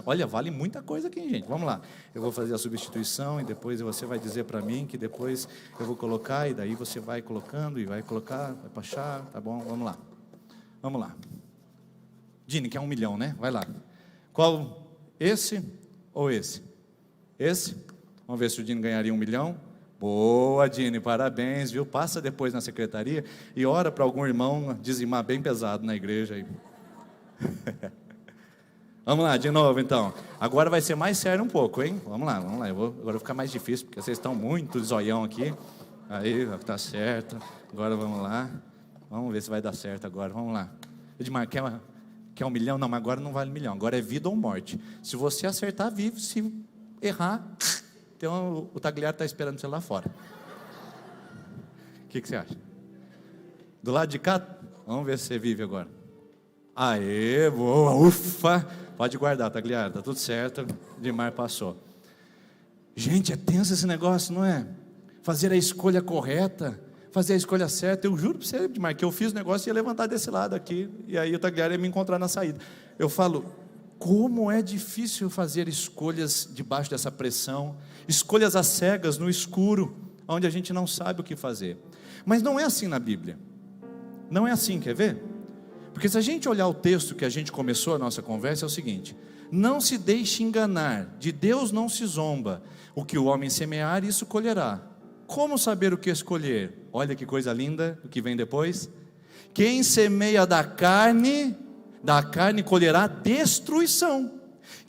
Olha, vale muita coisa aqui, gente. Vamos lá. Eu vou fazer a substituição, e depois você vai dizer para mim que depois eu vou colocar, e daí você vai colocando, e vai colocar, vai baixar, tá bom? Vamos lá. Vamos lá. Dini, que é R$1 milhão, né? Vai lá. Qual? Esse ou esse? Esse? Vamos ver se o Dini ganharia R$1 milhão. Boa, Dini, parabéns, viu? Passa depois na secretaria e ora para algum irmão dizimar bem pesado na igreja aí. Vamos lá, de novo então. Agora vai ser mais sério um pouco, hein? Vamos lá. Agora vai ficar mais difícil, porque vocês estão muito de zoião aqui. Aí, tá certo. Agora vamos lá. Vamos ver se vai dar certo agora. Vamos lá. Edmar, quer R$1 milhão? Não, mas agora não vale R$1 milhão. Agora é vida ou morte. Se você acertar, vive. Se errar, então o Tagliari está esperando você lá fora. O que você acha? Do lado de cá? Vamos ver se você vive agora. Aê, boa, ufa. Pode guardar, Tagliari, tá tudo certo. Edmar passou. Gente, é tenso esse negócio, não é? Fazer a escolha correta fazer a escolha certa. Eu juro para você, Edmar, que eu fiz o negócio e ia levantar desse lado aqui, e aí o Tagliari ia me encontrar na saída. Eu falo, como é difícil fazer escolhas debaixo dessa pressão, escolhas às cegas, no escuro, onde a gente não sabe o que fazer. Mas não é assim na Bíblia. Não é assim, quer ver? Porque se a gente olhar o texto que a gente começou a nossa conversa, é o seguinte: não se deixe enganar, de Deus não se zomba, o que o homem semear, isso colherá. Como saber o que escolher? Olha que coisa linda, o que vem depois. Quem semeia da carne colherá destruição.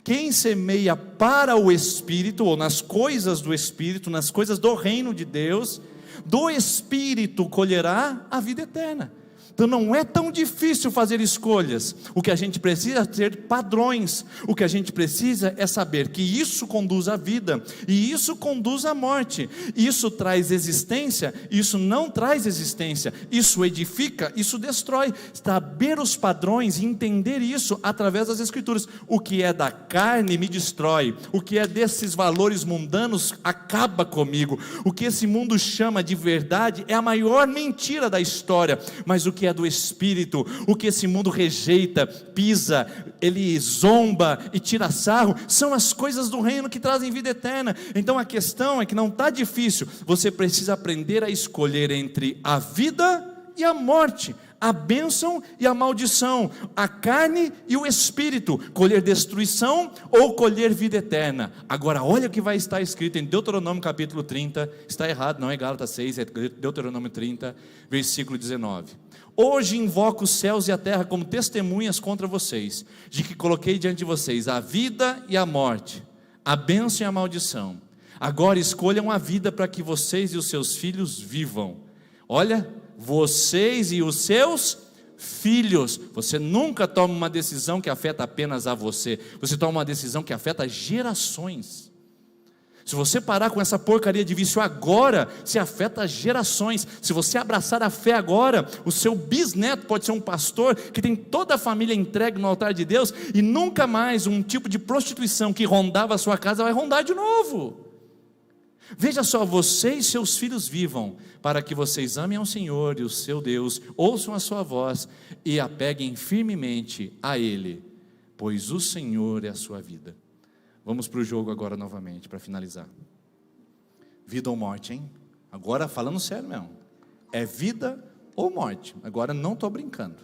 Quem semeia para o Espírito, ou nas coisas do Espírito, nas coisas do reino de Deus, do Espírito colherá a vida eterna. Então não é tão difícil fazer escolhas. O que a gente precisa é ter padrões. O que a gente precisa é saber que isso conduz à vida e isso conduz à morte. Isso traz existência, isso não traz existência. Isso edifica, isso destrói. Saber os padrões e entender isso através das Escrituras. O que é da carne me destrói. O que é desses valores mundanos acaba comigo. O que esse mundo chama de verdade é a maior mentira da história. Mas o que é do Espírito, o que esse mundo rejeita, pisa, ele zomba e tira sarro, são as coisas do reino que trazem vida eterna. Então a questão é que não está difícil, você precisa aprender a escolher entre a vida e a morte, a bênção e a maldição, a carne e o Espírito, colher destruição ou colher vida eterna. Agora olha o que vai estar escrito em Deuteronômio capítulo 30, está errado, não é Gálatas 6, é Deuteronômio 30, versículo 19. Hoje invoco os céus e a terra como testemunhas contra vocês, de que coloquei diante de vocês a vida e a morte, a bênção e a maldição. Agora escolham a vida para que vocês e os seus filhos vivam. Olha, vocês e os seus filhos. Você nunca toma uma decisão que afeta apenas a você, você toma uma decisão que afeta gerações. Se você parar com essa porcaria de vício agora, se afeta gerações. Se você abraçar a fé agora, o seu bisneto pode ser um pastor que tem toda a família entregue no altar de Deus, e nunca mais um tipo de prostituição que rondava a sua casa vai rondar de novo. Veja só, você e seus filhos vivam, para que vocês amem ao Senhor e o seu Deus, ouçam a sua voz e apeguem firmemente a Ele, pois o Senhor é a sua vida. Vamos para o jogo agora novamente, para finalizar. Vida ou morte, hein? Agora falando sério mesmo. É vida ou morte. Agora não estou brincando.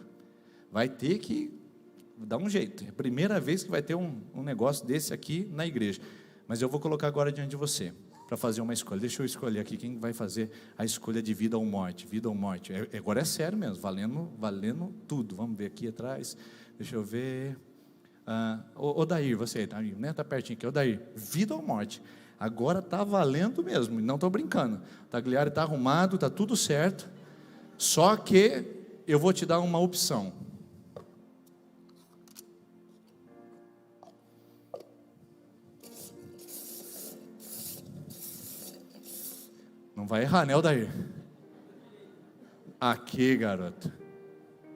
Vai ter que dar um jeito. É a primeira vez que vai ter um negócio desse aqui na igreja. Mas eu vou colocar agora diante de você, para fazer uma escolha. Deixa eu escolher aqui quem vai fazer a escolha de vida ou morte. Vida ou morte. Agora é sério mesmo, valendo tudo. Vamos ver aqui atrás. Deixa eu ver... Odair, você está pertinho aqui. Odair, vida ou morte? Agora está valendo mesmo, não estou brincando. O Tagliari está arrumado, está tudo certo. Só que eu vou te dar uma opção. Não vai errar, né, Odair? Aqui, garoto.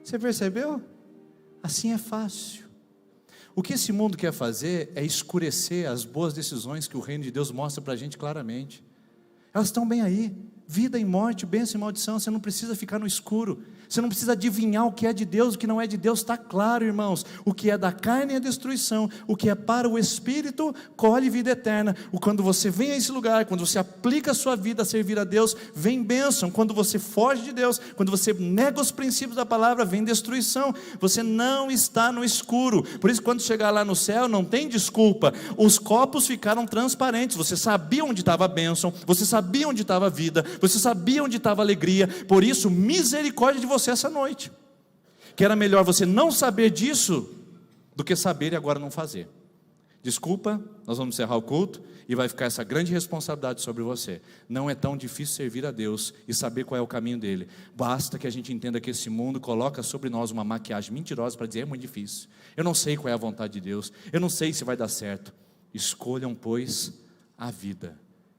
Você percebeu? Assim é fácil. O que esse mundo quer fazer é escurecer as boas decisões que o reino de Deus mostra para a gente claramente. Elas estão bem aí, vida e morte, bênção e maldição. Você não precisa ficar no escuro, você não precisa adivinhar o que é de Deus, o que não é de Deus. Está claro, irmãos, o que é da carne é destruição, o que é para o Espírito colhe vida eterna. Quando você vem a esse lugar, quando você aplica a sua vida a servir a Deus, vem bênção. Quando você foge de Deus, quando você nega os princípios da palavra, vem destruição. Você não está no escuro. Por isso, quando chegar lá no céu, não tem desculpa. Os copos ficaram transparentes, você sabia onde estava a bênção, você sabia onde estava a vida, você sabia onde estava a alegria. Por isso, misericórdia de você essa noite, que era melhor você não saber disso do que saber e agora não fazer. Desculpa, nós vamos encerrar o culto e vai ficar essa grande responsabilidade sobre você. Não é tão difícil servir a Deus e saber qual é o caminho dele. Basta que a gente entenda que esse mundo coloca sobre nós uma maquiagem mentirosa para dizer: é muito difícil, eu não sei qual é a vontade de Deus, eu não sei se vai dar certo. Escolham, pois, a vida,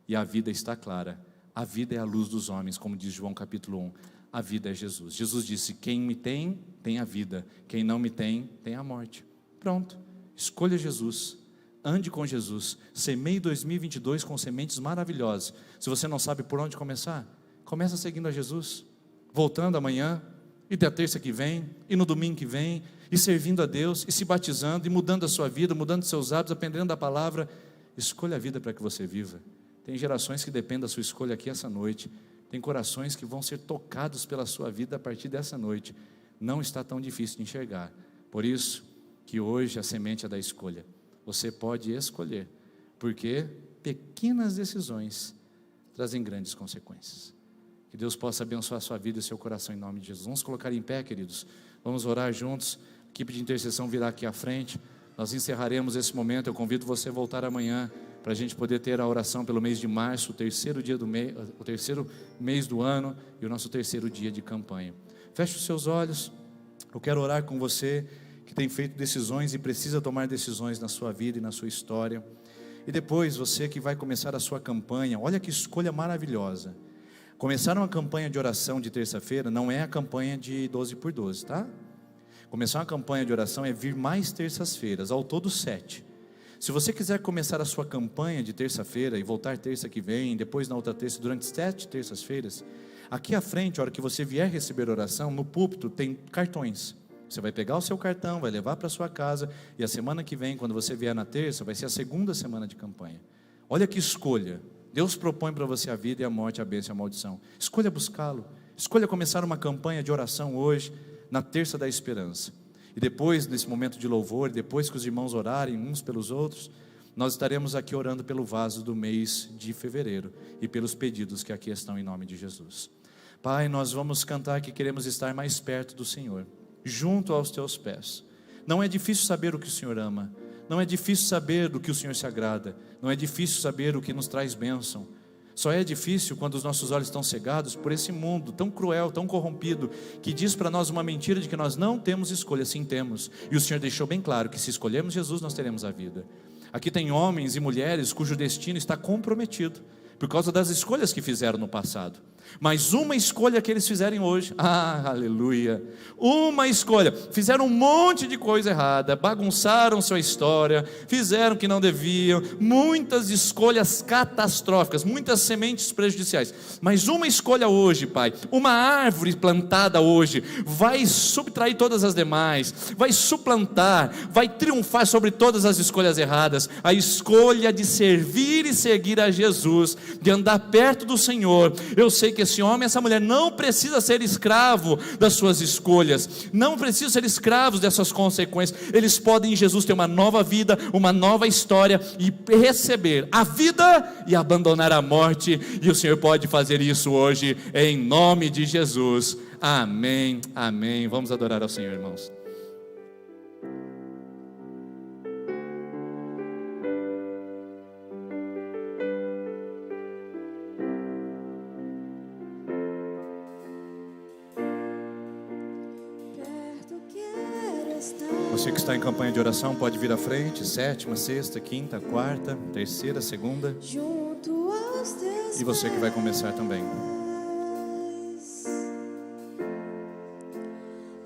e a vida está clara. A vida é a luz dos homens, como diz João capítulo 1. A vida é Jesus. Jesus disse: quem me tem, tem a vida. Quem não me tem, tem a morte. Pronto, escolha Jesus, ande com Jesus, semeie 2022 com sementes maravilhosas. Se você não sabe por onde começar, Começa seguindo a Jesus, voltando amanhã, e da terça que vem, e no domingo que vem, e servindo a Deus, e se batizando, e mudando a sua vida, mudando os seus hábitos, aprendendo da palavra. Escolha a vida para que você viva. Tem gerações que dependem da sua escolha aqui essa noite. Tem corações que vão ser tocados pela sua vida a partir dessa noite. Não está tão difícil de enxergar. Por isso que hoje a semente é da escolha. Você pode escolher, porque pequenas decisões trazem grandes consequências. Que Deus possa abençoar a sua vida e o seu coração em nome de Jesus. Vamos colocar em pé, queridos. Vamos orar juntos. A equipe de intercessão virá aqui à frente. Nós encerraremos esse momento. Eu convido você a voltar amanhã para a gente poder ter a oração pelo mês de março, o terceiro mês do ano e o nosso terceiro dia de campanha. Feche os seus olhos. Eu quero orar com você que tem feito decisões e precisa tomar decisões na sua vida e na sua história. E depois você que vai começar a sua campanha, olha que escolha maravilhosa. Começar uma campanha de oração de terça-feira não é a campanha de 12 por 12, tá? Começar uma campanha de oração é vir mais terças-feiras, ao todo 7. Se você quiser começar a sua campanha de terça-feira e voltar terça que vem, depois na outra terça, durante 7 terças-feiras, aqui à frente, a hora que você vier receber oração, no púlpito tem cartões. Você vai pegar o seu cartão, vai levar para sua casa, e a semana que vem, quando você vier na terça, vai ser a segunda semana de campanha. Olha que escolha. Deus propõe para você a vida e a morte, a bênção e a maldição. Escolha buscá-lo. Escolha começar uma campanha de oração hoje, na terça da esperança. E depois, nesse momento de louvor, depois que os irmãos orarem uns pelos outros, nós estaremos aqui orando pelo vaso do mês de fevereiro e pelos pedidos que aqui estão em nome de Jesus. Pai, nós vamos cantar que queremos estar mais perto do Senhor, junto aos teus pés. Não é difícil saber o que o Senhor ama. Não é difícil saber do que o Senhor se agrada. Não é difícil saber o que nos traz bênção. Só é difícil quando os nossos olhos estão cegados por esse mundo tão cruel, tão corrompido, que diz para nós uma mentira de que nós não temos escolha. Sim, temos. E o Senhor deixou bem claro que se escolhermos Jesus, nós teremos a vida. Aqui tem homens e mulheres cujo destino está comprometido por causa das escolhas que fizeram no passado. Mas uma escolha que eles fizerem hoje, aleluia, uma escolha, fizeram um monte de coisa errada, bagunçaram sua história, fizeram o que não deviam, muitas escolhas catastróficas, muitas sementes prejudiciais, mas uma escolha hoje, Pai, uma árvore plantada hoje, vai subtrair todas as demais, vai suplantar, vai triunfar sobre todas as escolhas erradas, a escolha de servir e seguir a Jesus, de andar perto do Senhor. Eu sei que esse homem, essa mulher não precisa ser escravo das suas escolhas, não precisa ser escravos dessas consequências. Eles podem em Jesus ter uma nova vida, uma nova história e receber a vida e abandonar a morte, e o Senhor pode fazer isso hoje em nome de Jesus. Amém, amém. Vamos adorar ao Senhor, irmãos. Você que está em campanha de oração pode vir à frente, 7ª, 6ª, 5ª, 4ª, 3ª, 2ª. E você que vai começar também.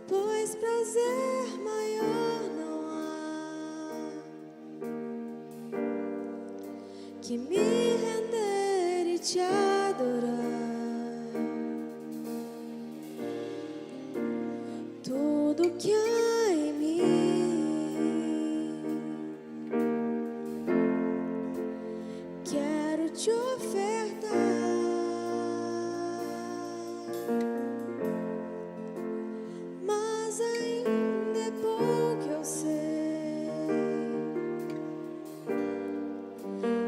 Pois prazer maior não há que me render e te adorar. Tudo que há em mim quero te ofertar, mas ainda é pouco eu sei,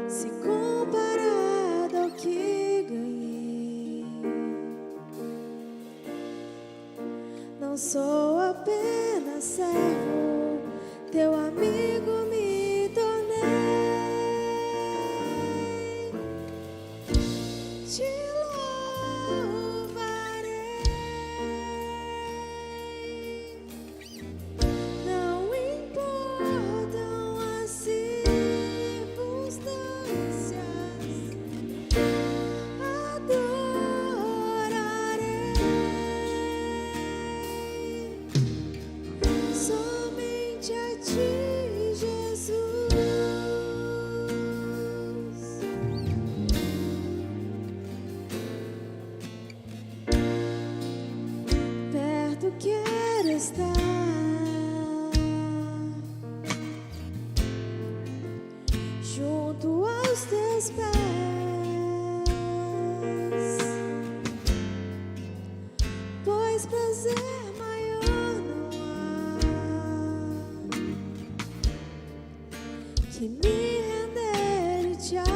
se comparado ao que ganhei. Não sou apenas servo, teu amigo me tornei. Te louvarei, não importam as circunstâncias, adorarei somente a ti, Jesus. aos teus pés, pois prazer maior não há que me render e te adorar.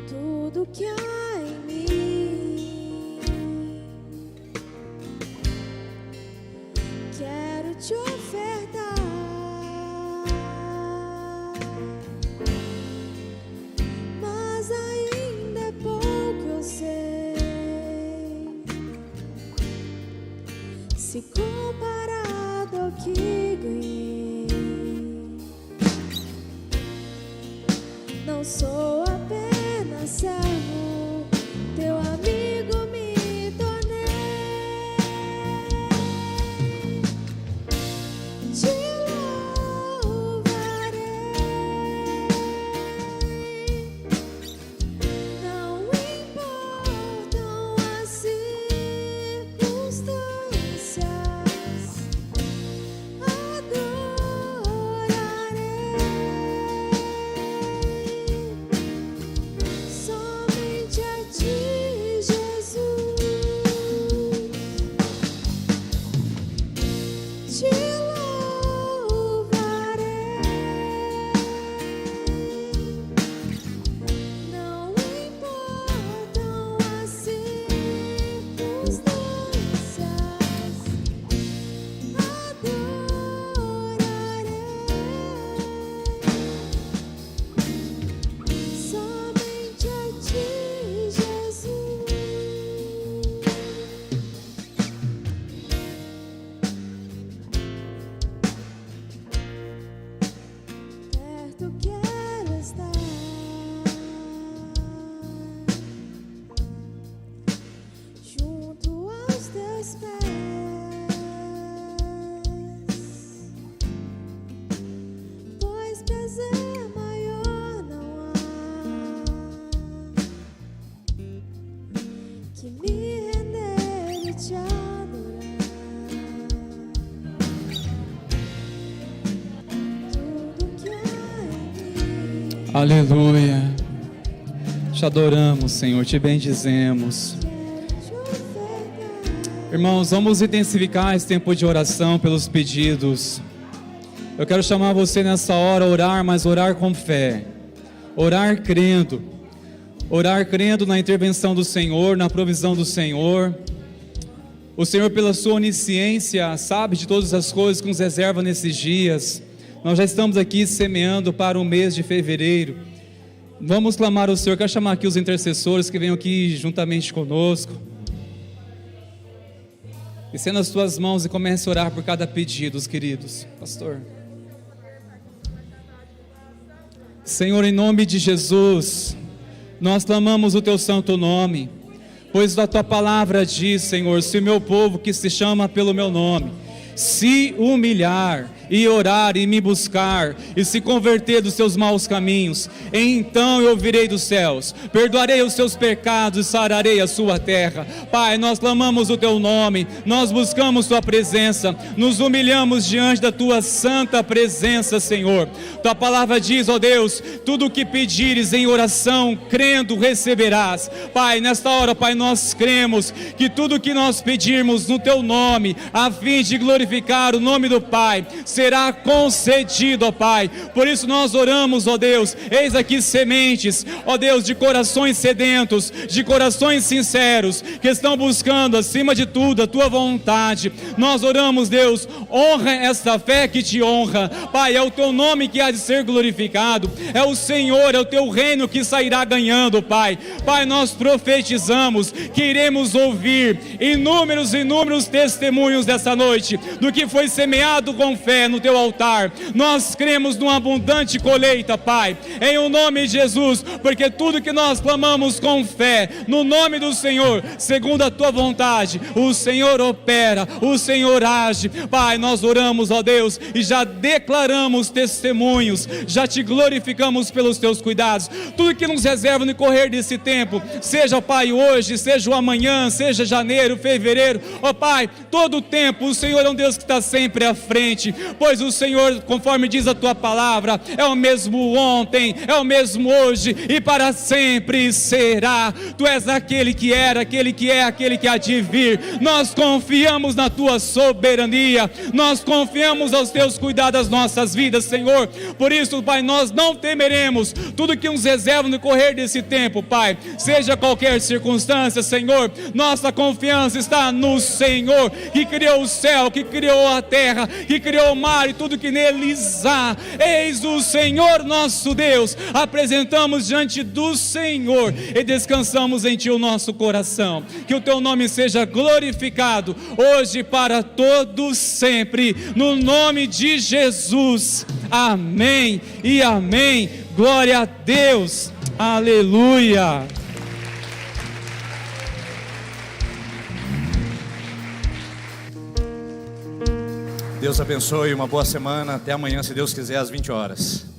Tudo que há em mim quero te ofertar, mas ainda é pouco, eu sei, se comparado ao que ganhei. Não sou apenas servo, teu amigo me tornei. Te louvarei, não importam as circunstâncias, adorarei somente a ti, Jesus. Te louvarei, não importam as circunstâncias, adorarei somente a ti, Jesus. Perto quero estar, junto aos teus pés, pois prazer maior não há que me render e te adorar. Tudo que há em mim Aleluia. Te adoramos, Senhor, te bendizemos. quero te ofertar. Irmãos, vamos intensificar esse tempo de oração pelos pedidos. Eu quero chamar você nessa hora a orar, mas orar com fé. Orar crendo. Orar crendo na intervenção do Senhor, na provisão do Senhor. O Senhor, pela sua onisciência, sabe de todas as coisas que nos reserva nesses dias. Nós já estamos aqui semeando para o mês de fevereiro. Vamos clamar ao Senhor. Quero chamar aqui os intercessores que venham aqui juntamente conosco. Estenda as tuas mãos e comece a orar por cada pedido, queridos. Pastor. Senhor, em nome de Jesus, nós clamamos o teu santo nome, pois a tua palavra diz, Senhor, se o meu povo que se chama pelo meu nome se humilhar e orar e me buscar e se converter dos seus maus caminhos, então eu virei dos céus, perdoarei os seus pecados e sararei a sua terra. Pai, nós clamamos o teu nome, nós buscamos tua presença, nos humilhamos diante da tua santa presença, Senhor. Tua palavra diz, ó Deus, tudo o que pedires em oração, crendo, receberás. Pai, nesta hora, Pai, nós cremos que tudo o que nós pedirmos no teu nome, a fim de glorificar o nome do Pai, será concedido, ó Pai. Por isso nós oramos, ó Deus, eis aqui sementes, ó Deus, de corações sedentos, de corações sinceros, que estão buscando acima de tudo a tua vontade. Nós oramos, Deus, honra esta fé que te honra, Pai. É o teu nome que há de ser glorificado, é o Senhor, é o teu reino que sairá ganhando, Pai. Pai, nós profetizamos que iremos ouvir inúmeros testemunhos dessa noite, do que foi semeado com fé no teu altar. Nós cremos numa abundante colheita, Pai, em o nome de Jesus, porque tudo que nós clamamos com fé, no nome do Senhor, segundo a tua vontade, o Senhor opera, o Senhor age. Pai, nós oramos, ó Deus, e já declaramos testemunhos, já te glorificamos pelos teus cuidados. Tudo que nos reserva no correr desse tempo, seja, Pai, hoje, seja o amanhã, seja janeiro, fevereiro, ó Pai, todo o tempo, o Senhor é um Deus que está sempre à frente. pois o Senhor, conforme diz a tua palavra, é o mesmo ontem, é o mesmo hoje e para sempre será. Tu és aquele que era, aquele que é, aquele que há de vir. Nós confiamos na tua soberania, nós confiamos aos teus cuidados das nossas vidas, Senhor. Por isso, Pai, nós não temeremos tudo que nos reserva no correr desse tempo, Pai, seja qualquer circunstância, Senhor. Nossa confiança está no Senhor, que criou o céu, que criou a terra, que criou o mar e tudo que neles há. Eis o Senhor nosso Deus, apresentamos diante do Senhor e descansamos em Ti o nosso coração. Que o Teu nome seja glorificado hoje para todos sempre, no nome de Jesus. Amém e amém. Glória a Deus. Aleluia. Deus abençoe, uma boa semana. Até amanhã, se Deus quiser, às 20 horas.